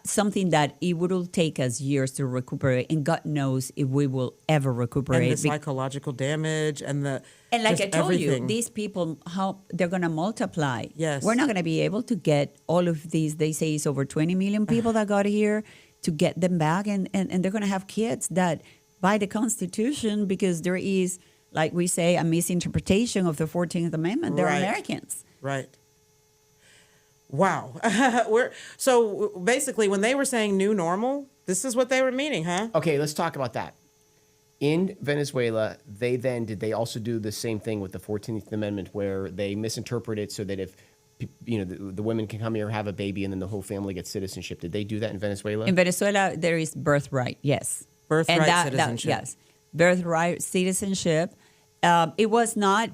something that it will take us years to recuperate, and God knows if we will ever recuperate. And the psychological damage and the and like I told everything. you, these people, how they're going to multiply. Yes. We're not going to be able to get all of these. They say it's over 20 million people that got here to get them back, and they're going to have kids that by the Constitution, because there is, like we say, a misinterpretation of the 14th Amendment. They're Americans. Right. Wow. So basically, when they were saying new normal, this is what they were meaning, huh? Okay, let's talk about that. In Venezuela, did they also do the same thing with the 14th Amendment where they misinterpret it so that if the women can come here, have a baby, and then the whole family gets citizenship? Did they do that in Venezuela? In Venezuela, there is birthright, yes. Birthright citizenship. Yes, birthright citizenship. It was not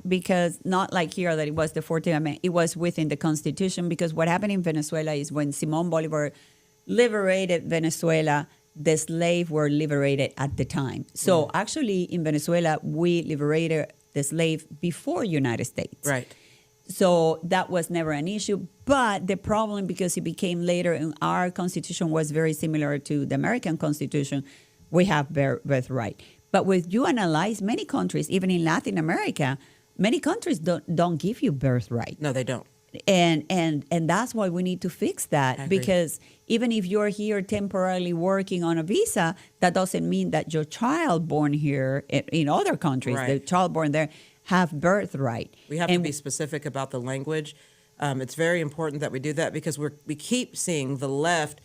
like here that it was the 14th Amendment. It was within the Constitution because what happened in Venezuela is when Simón Bolívar liberated Venezuela, the slaves were liberated at the time. So actually in Venezuela, we liberated the slave before United States. Right. So that was never an issue. But the problem, because it became later, and our Constitution was very similar to the American Constitution, we have birthright. But with you analyze many countries, even in Latin America, many countries don't give you birthright. No, they don't. And that's why we need to fix that, because even if you're here temporarily working on a visa, that doesn't mean that your child born here in other countries, the child born there, have birthright. We have to be specific about the language. It's very important that we do that because we keep seeing the left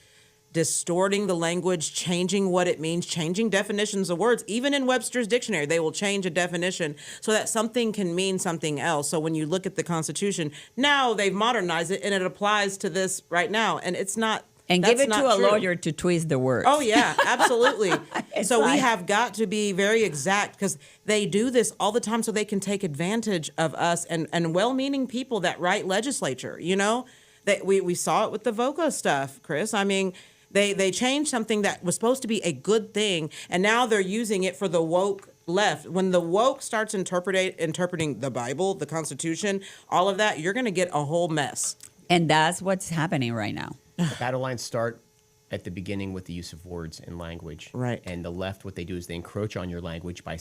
distorting the language, changing what it means, changing definitions of words. Even in Webster's dictionary, they will change a definition so that something can mean something else. So when you look at the Constitution, now they've modernized it and it applies to this right now. And it's not. And give it to a lawyer to twist the words. Oh, yeah, absolutely. So we have got to be very exact because they do this all the time so they can take advantage of us and well-meaning people that write legislature, you know? We saw it with the VOCA stuff, Chris. I mean, they changed something that was supposed to be a good thing, and now they're using it for the woke left. When the woke starts interpreting the Bible, the Constitution, all of that, you're going to get a whole mess. And that's what's happening right now. The battle lines start at the beginning with the use of words and language. Right. And the left, what they do is they encroach on your language by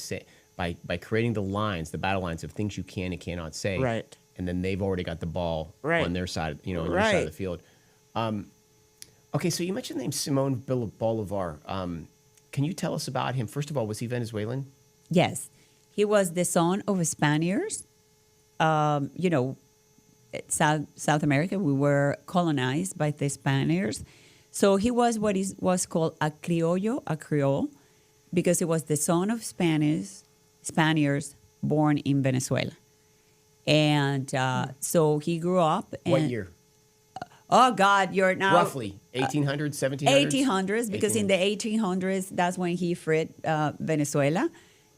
creating the lines, the battle lines of things you can and cannot say. Right. And then they've already got the ball on their side, on your side of the field. Okay, so you mentioned the name Simón Bolívar. Can you tell us about him? First of all, was he Venezuelan? Yes. He was the son of Spaniards. South America. We were colonized by the Spaniards. So he was what was called a criollo, a Creole, because he was the son of Spaniards born in Venezuela. And so he grew up. And, What year? Oh, God, you're now... Roughly 1800s, 1700s? 1800s, because in the 1800s, that's when he freed Venezuela.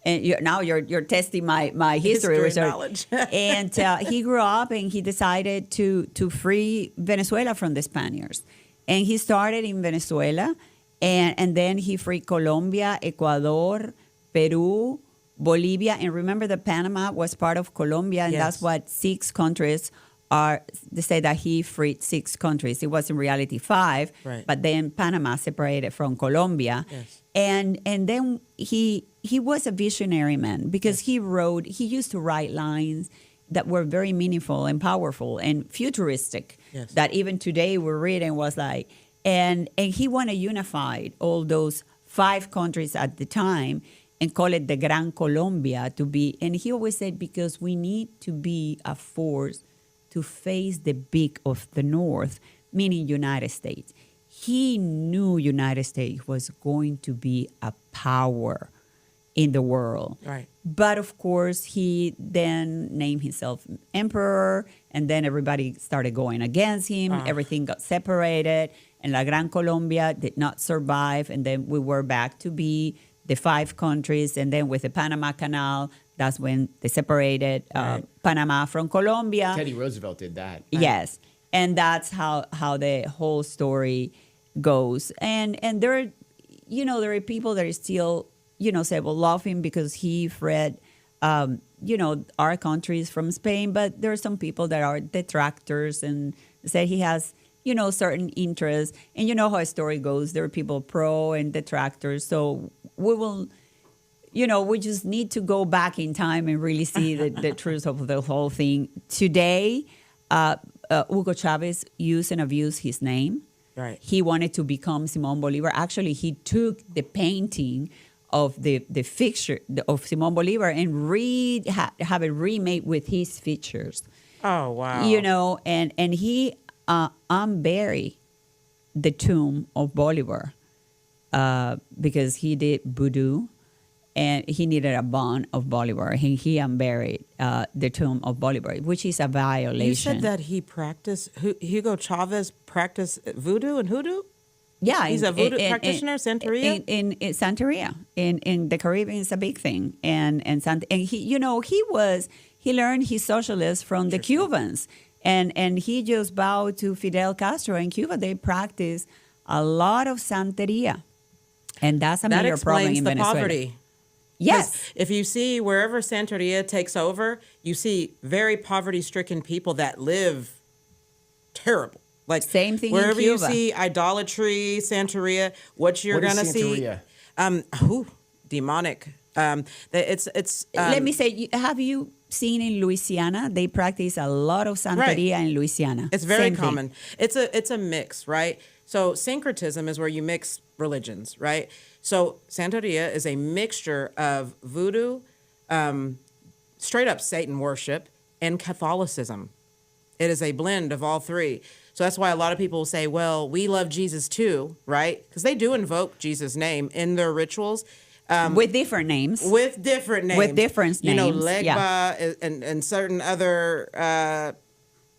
And now you're testing my history research. knowledge. And he grew up and he decided to free Venezuela from the Spaniards. And he started in Venezuela, and then he freed Colombia, Ecuador, Peru, Bolivia. And remember that Panama was part of Colombia, and Yes. that's what 6 countries are. They say that he freed 6 countries. It was in reality 5, Right. but then Panama separated from Colombia. Yes. And then he was a visionary man, because he used to write lines that were very meaningful and powerful and futuristic, Yes. that even today we're reading was like, and he wanted to unify all those 5 countries at the time and call it the Gran Colombia to be. And he always said, because we need to be a force to face the big of the North, meaning United States. He knew United States was going to be a power in the world. Right. But of course, he then named himself emperor, and then everybody started going against him. Everything got separated, and La Gran Colombia did not survive. And then we were back to be the 5 countries. And then with the Panama Canal, that's when they separated Right. Panama from Colombia. Teddy Roosevelt did that. Yes, and that's how the whole story goes. And there are, there are people that are still, say, well, love him because he freed, our countries from Spain. But there are some people that are detractors and say he has, certain interests. And you know how a story goes. There are people pro and detractors. So we will, we just need to go back in time and really see the truth of the whole thing. Today, Hugo Chavez used and abused his name. Right. He wanted to become Simón Bolívar. Actually, he took the painting of the fixture of Simón Bolívar and have it remade with his features. Oh, wow. And he unburied the tomb of Bolívar because he did voodoo. And he needed a bond of Bolivar. And he unburied the tomb of Bolivar, which is a violation. You said that he practiced, Hugo Chavez practiced voodoo and hoodoo? Yeah. He's a voodoo practitioner, Santeria? In Santeria. In the Caribbean, it's a big thing. And he learned his socialist from the Cubans. And he just bowed to Fidel Castro. In Cuba, they practice a lot of Santeria. And that's a major problem in the Venezuela. Poverty. Yes. If you see wherever Santeria takes over, you see very poverty-stricken people that live terrible. Like Same thing in wherever you Cuba. see idolatry, Santeria, what you're What is gonna see, Santeria? demonic. It's. Let me say, have you seen in Louisiana? They practice a lot of Santeria in Louisiana. It's very Same thing. common. It's a mix, right? So syncretism is where you mix religions, right? So Santeria is a mixture of voodoo, straight up Satan worship, and Catholicism. It is a blend of all 3. So that's why a lot of people say, well, we love Jesus too, right? Because they do invoke Jesus' name in their rituals. With different names. With different names. With different names, Legba yeah. and certain other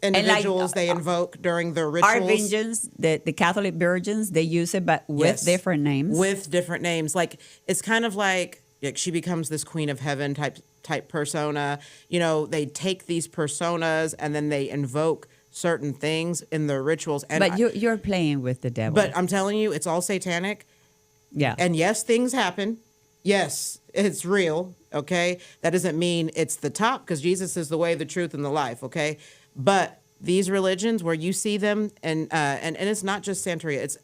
individuals they invoke during their rituals. Our virgins, the Catholic virgins, they use it, but with Yes. different names. With different names. Like, it's kind of like she becomes this queen of heaven type persona. They take these personas and then they invoke certain things in their rituals. And but you're playing with the devil. But I'm telling you, it's all satanic. yeah. And yes, things happen. Yes, it's real, okay? That doesn't mean it's the top, because Jesus is the way, the truth, and the life, okay? But these religions where you see them, and it's not just Santeria, it's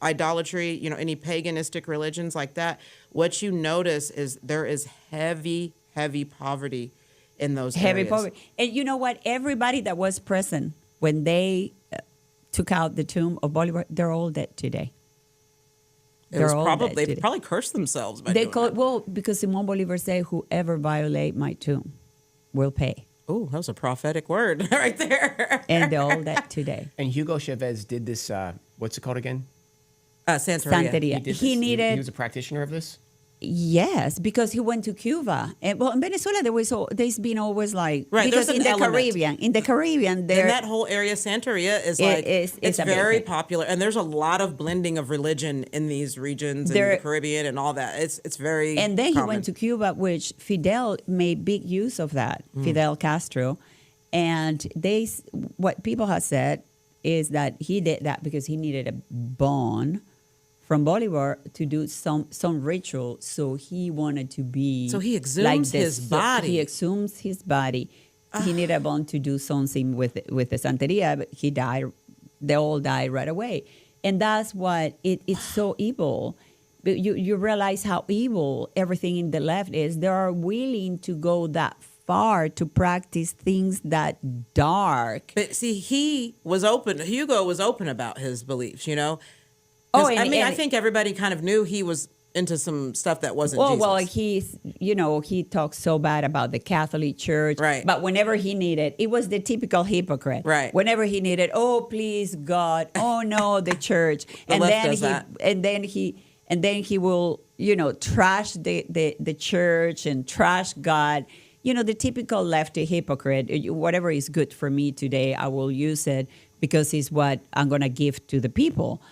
idolatry, any paganistic religions like that, what you notice is there is heavy, heavy poverty in those Heavy areas. poverty. And you know what? Everybody that was present when they took out the tomb of Bolivar, they're all dead today. It was They're all probably, dead they today. probably cursed themselves by They doing call that. well, because Simón Bolivar said, whoever violate my tomb will pay. Oh, that was a prophetic word right there. and all that today. And Hugo Chavez did this. What's it called again? Santeria. Santeria. He did He this? needed. He was a practitioner of this. Yes, because he went to Cuba. And, well, in Venezuela, there's been always like Right, because there's in an the element. Caribbean, And there that whole area, Santeria, is It like is- it's it's a big very thing. popular, and there's a lot of blending of religion in these regions in There- the Caribbean and all that. It's very and then he common. went to Cuba, which Fidel made big use of that. Fidel Castro, and what people have said is that he did that because he needed a bond from Bolivar to do some ritual, so he wanted to be. So he like exhumes this. his So body. he exhumes his body. He needed a bond to do something with the Santeria, but he died. They all died right away, and that's what it's so evil. But you realize how evil everything in the left is. They are willing to go that far to practice things that dark. But see, Hugo was open about his beliefs, you know? Oh, 'Cause, and- I mean, I and- think everybody kind of knew he was into some stuff that wasn't Oh, Jesus. well, he talks so bad about the Catholic Church. Right. But whenever he needed, it was the typical hypocrite. Right. Whenever he needed, oh, please, God. Oh, no, the church. The left does that. And then he will, trash the church and trash God. The typical lefty hypocrite. Whatever is good for me today, I will use it because it's what I'm going to give to the people.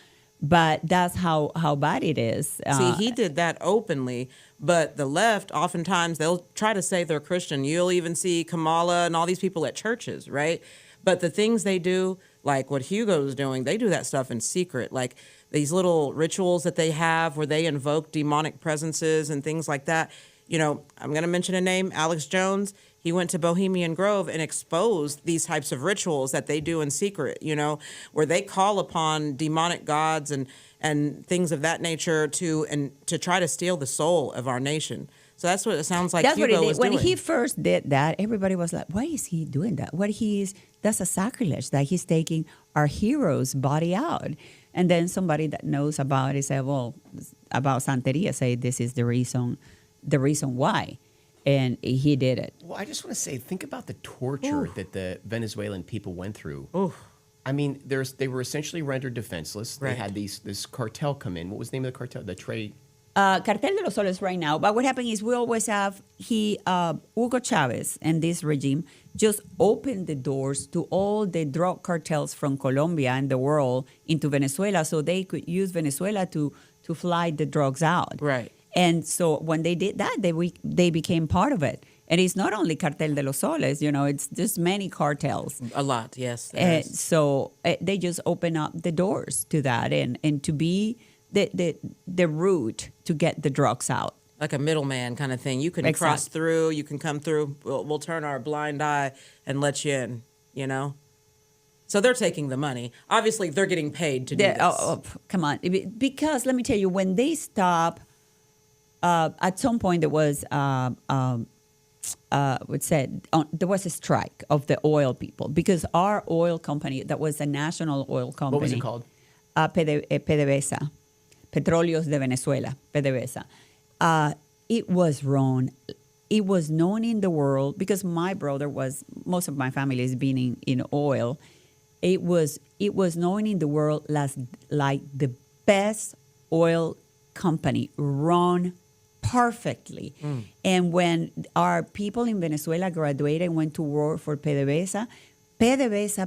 But that's how bad it is. See, he did that openly, but the left, oftentimes, they'll try to say they're Christian. You'll even see Kamala and all these people at churches, right? But the things they do, like what Hugo's doing, they do that stuff in secret. Like these little rituals that they have where they invoke demonic presences and things like that. I'm going to mention a name, Alex Jones. He went to Bohemian Grove and exposed these types of rituals that they do in secret, where they call upon demonic gods and things of that nature to try to steal the soul of our nation. So that's what it sounds like That's what Hugo he was did. When doing. he first did that, everybody was like, why is he doing that? That's a sacrilege that he's taking our hero's body out. And then somebody that knows about it said, well, about Santeria, say this is the reason why. And he did it. Well, I just want to say, think about the torture that the Venezuelan people went through. Oof. I mean, they were essentially rendered defenseless. They Right. had this cartel come in. What was the name of the cartel? The trade. Cartel de los Soles right now. But what happened is we always have Hugo Chavez and this regime just opened the doors to all the drug cartels from Colombia and the world into Venezuela so they could use Venezuela to fly the drugs out. Right. And so when they did that, they became part of it. And it's not only Cartel de los Soles, it's just many cartels. A lot, yes. there is. So they just open up the doors to that and to be the route to get the drugs out. Like a middleman kind of thing. You can Exact. cross through, you can come through. We'll turn our blind eye and let you in, So they're taking the money. Obviously, they're getting paid to do this. Come on. Because let me tell you, when they stop, at some point there was, there was a strike of the oil people because our oil company, that was a national oil company. What was it called? PDVSA, Petróleos de Venezuela, PDVSA. It was run. It was known in the world because my brother most of my family has been in oil. It was known in the world as like the best oil company run perfectly. And when our people in Venezuela graduated and went to work for PDVSA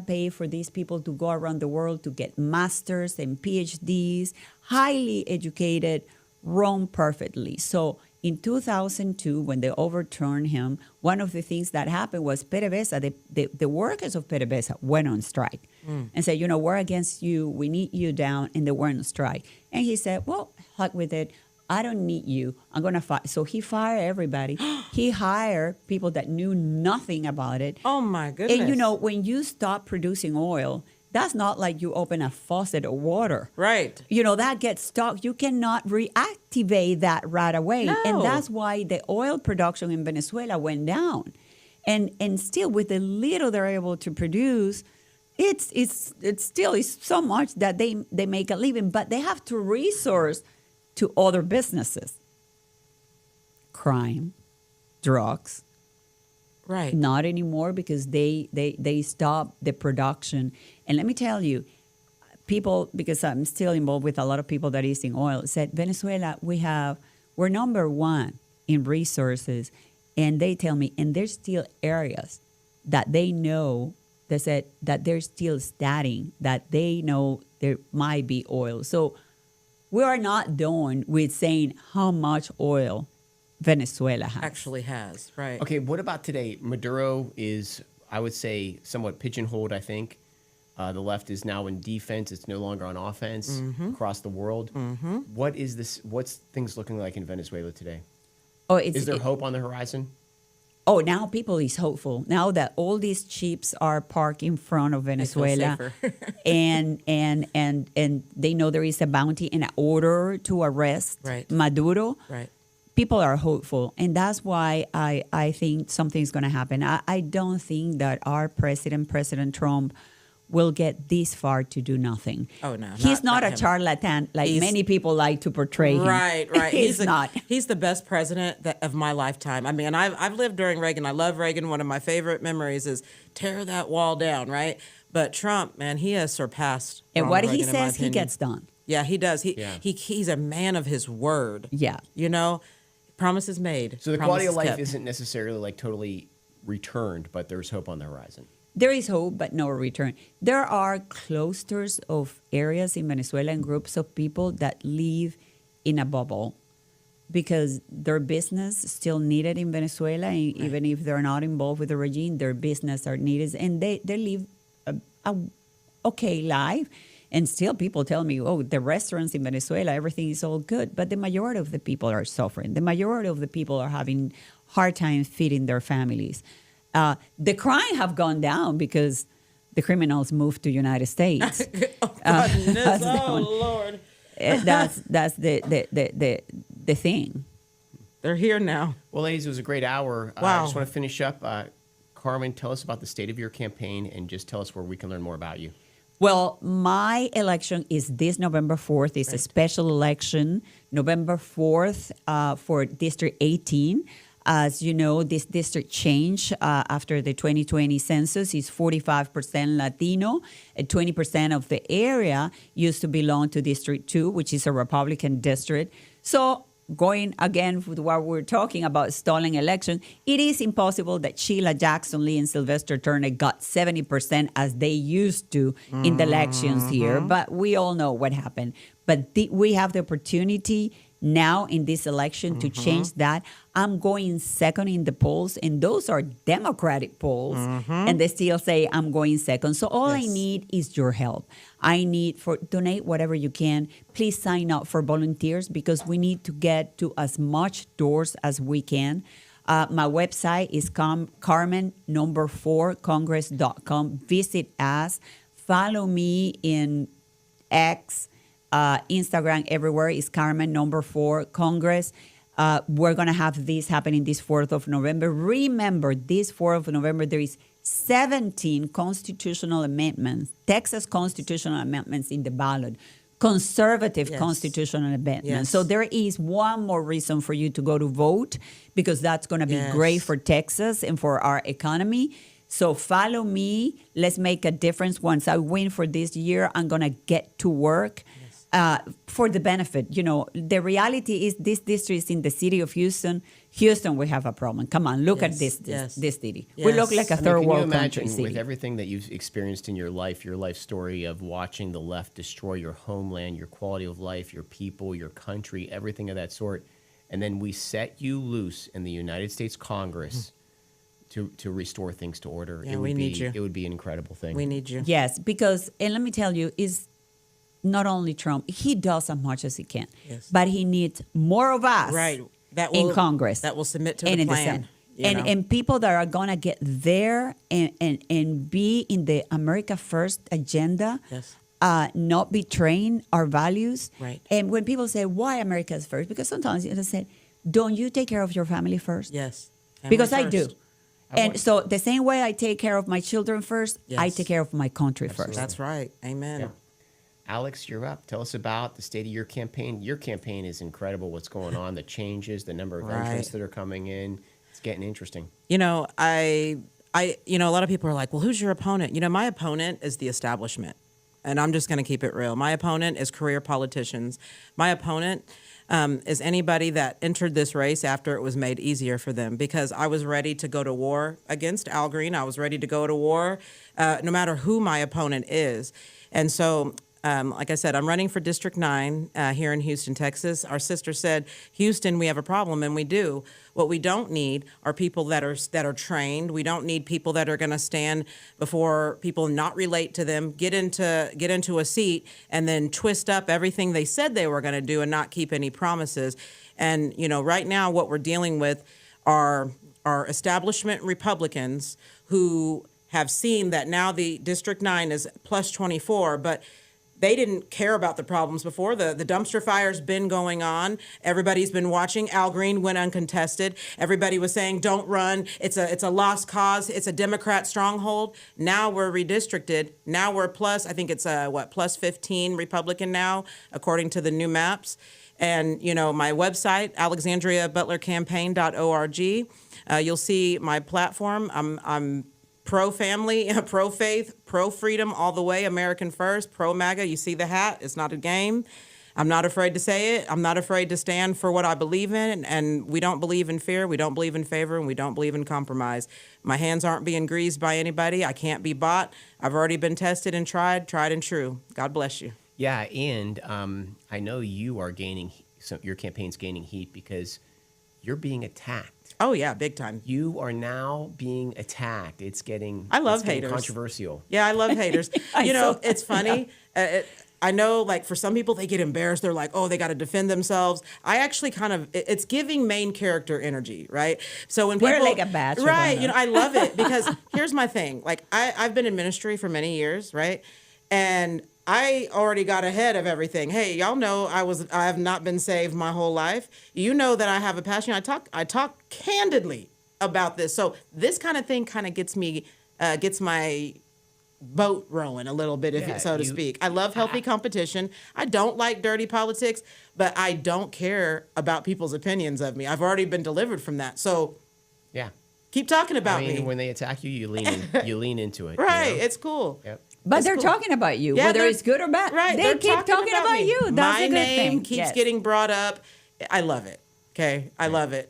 paid for these people to go around the world to get masters and PhDs, highly educated, run perfectly. So in 2002, when they overturned him, one of the things that happened was PDVSA, the workers of PDVSA went on strike and said, we're against you. We need you down. And they went on strike. And he said, well, heck with it. I don't need you. I'm going to fire. So he fired everybody. He hired people that knew nothing about it. Oh, my goodness. And, when you stop producing oil, that's not like you open a faucet of water. Right. That gets stuck. You cannot reactivate that right away. No. And that's why the oil production in Venezuela went down. And still, with the little they're able to produce, it's still so much that they make a living. But they have to resource to other businesses. Crime, drugs, Right. Not anymore because they stopped the production. And let me tell you, people, because I'm still involved with a lot of people that is in oil, said Venezuela, we're number one in resources, and they tell me, and there's still areas that they know, they said that they're still studying, that they know there might be oil. So we are not done with saying how much oil Venezuela has. Actually has, right. Okay, what about today? Maduro is, I would say, somewhat pigeonholed, I think. The left is now in defense. It's no longer on offense across the world. What is this? What's things looking like in Venezuela today? Oh, Is there hope on the horizon? Oh, now people is hopeful. Now that all these ships are parked in front of Venezuela, safer. and they know there is a bounty and an order to arrest Right. Maduro. Right. People are hopeful, and that's why I think something's going to happen. I don't think that our President Trump, will get this far to do nothing. Oh, no, He's not a him. charlatan like He's- many people like to portray him. Right. He's the, not. He's the best president of my lifetime. I mean, I've lived during Reagan. I love Reagan. One of my favorite memories is tear that wall down, right? But Trump, man, he has surpassed. And Ronald what he Reagan, in my says, he opinion. gets done. Yeah, he does. Yeah. He's a man of his word. Yeah. You know, promises made. So the quality of promises life kept. isn't necessarily like totally returned, but there's hope on the horizon. There is hope, but no return. There are clusters of areas in Venezuela and groups of people that live in a bubble because their business is still needed in Venezuela, and even if they're not involved with the regime, their business are needed, and they live a okay life. And still people tell me, oh, the restaurants in Venezuela, everything is all good. But the majority of the people are suffering. The majority of the people are having hard time feeding their families. The crime have gone down because the criminals moved to United States. Goodness, Lord. That's the thing. They're here now. Well, ladies, it was a great hour. I Wow. just want to finish up. Carmen, tell us about the state of your campaign and just tell us where we can learn more about you. Well, my election is this November 4th. It's a special election, November 4th for District 18. As you know, this district changed after the 2020 census. It's 45% Latino. 20% of the area used to belong to District 2, which is a Republican district. So going again with what we're talking about, stalling election, it is impossible that Sheila Jackson Lee and Sylvester Turner got 70% as they used to in the elections here. But we all know what happened. But we have the opportunity now in this election to change that. I'm going second in the polls, and those are Democratic polls, and they still say I'm going second. So all I Yes. need is your help. I need for donate whatever you can. Please sign up for volunteers because we need to get to as much doors as we can. My website is carmen4congress.com. Visit us. Follow me in X, Instagram, everywhere is Carmen4 Congress. We're going to have this happening this 4th of November. Remember, this 4th of November, there is 17 constitutional amendments, Texas constitutional amendments in the ballot, conservative Yes. constitutional amendments. Yes. So there is one more reason for you to go to vote because that's going to be Yes. great for Texas and for our economy. So follow me. Let's make a difference. Once I win for this year, I'm going to get to work for the benefit. You know, the reality is this district is in the city of Houston. Houston, we have a problem. Come on, look at Yes, this city. yes. We look like a I I mean, third can you world imagine country with city. everything that you've experienced in your life story of watching the left destroy your homeland, your quality of life, your people, your country, everything of that sort, and then we set you loose in the United States Congress to restore things to order. Yeah, it would we need be, you. It would be an incredible thing. We need you. Yes, because, and let me tell you, is not only Trump, he does as much as he can, Yes. but he needs more of us Right. That in will, Congress. That will submit to and the in plan. Senate. you know? And people that are going to get there and be in the America First agenda, Yes. not betraying our values. Right. And when people say, why America is first? Because sometimes they say, don't you take care of your family first? Yes. Family Because I do. first. And so the same way I take care of my children first, I Yes. take care of my country first. That's right. Amen. Yeah. Alex, you're up. Tell us about the state of your campaign. Your campaign is incredible. What's going on, the changes, the number of entrants Right. that are coming in. It's getting interesting. You know, a lot of people are like, well, who's your opponent? You know, my opponent is the establishment. And I'm just going to keep it real. My opponent is career politicians. My opponent is anybody that entered this race after it was made easier for them, because I was ready to go to war against Al Green. I was ready to go to war no matter who my opponent is. And so, like I said, I'm running for District 9 here in Houston, Texas. Our sister said, Houston, we have a problem, and we do. What we don't need are people that are trained. We don't need people that are going to stand before people, not relate to them, get into a seat, and then twist up everything they said they were going to do and not keep any promises. And you know, right now, what we're dealing with are establishment Republicans who have seen that now the District 9 is plus 24, but they didn't care about the problems before. The dumpster fire's been going on. Everybody's been watching. Al Green went uncontested. Everybody was saying, don't run. It's a lost cause. It's a Democrat stronghold. Now we're redistricted. Now we're plus, I think it's plus 15 Republican now, according to the new maps. And, you know, my website, alexandriabutlercampaign.org, you'll see my platform. I'm pro-family, pro-faith, pro-freedom all the way, American first, pro-MAGA. You see the hat. It's not a game. I'm not afraid to say it. I'm not afraid to stand for what I believe in, and we don't believe in fear, we don't believe in favor, and we don't believe in compromise. My hands aren't being greased by anybody. I can't be bought. I've already been tested and tried and true. God bless you. Yeah, and I know you are your campaign's gaining heat because you're being attacked. Oh, yeah, big time. You are now being attacked. I love it's getting haters. Controversial. Yeah, I love haters. You know, it's funny. I know, like, for some people, they get embarrassed. They're like, oh, they got to defend themselves. I actually it's giving main character energy, right? So when people... We're like a bachelor. Right, you know, I love it because here's my thing. Like, I've been in ministry for many years, right? And I already got ahead of everything. Hey, y'all know I have not been saved my whole life. You know that I have a passion. I talk candidly about this. So this kind of thing kind of gets my boat rowing a little bit, so to speak. I love healthy competition. I don't like dirty politics, but I don't care about people's opinions of me. I've already been delivered from that. So yeah, keep talking about me. me. When they attack you, you lean into it. Right, You know? it's cool. Yep. But they're cool. talking about you, Yeah, whether it's good or bad. Right, They they're keep talking about me. you. That's My a good name thing. keeps Yes. getting brought up. I love it. Okay, I love it.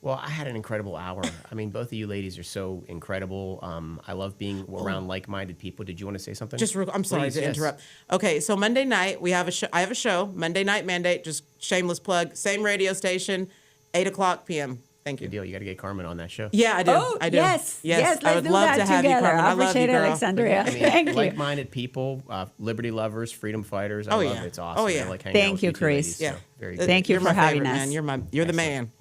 Well, I had an incredible hour. I mean, both of you ladies are so incredible. I love being around like-minded people. Did you want to say something? I'm sorry Please, to yes. interrupt. Okay, so Monday night we have a show. I have a show, Monday Night Mandate. Just shameless plug. Same radio station, 8:00 p.m. Thank you. Good deal. You got to get Carmen on that show. Yeah, I do. Oh, I do. yes. I Let's would do love that to have together. you, Carmen. I I love appreciate you, it, girl. Alexandria. I mean, Thank you. like-minded people, liberty lovers, freedom fighters. I Oh, love yeah. it. It's awesome. Oh, yeah. I like hanging out Thank with you, two Chris. ladies, Yeah. so very Thank good. you You're for my having favorite, us. Man. You're the man.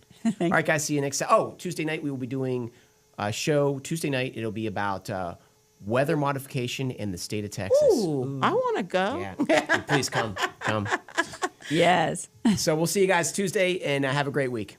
All right, guys. See you next time. Oh, Tuesday night we will be doing a show. Tuesday night it'll be about weather modification in the state of Texas. Ooh, I want to go. Yeah. Please come. Yes. So we'll see you guys Tuesday, and have a great week.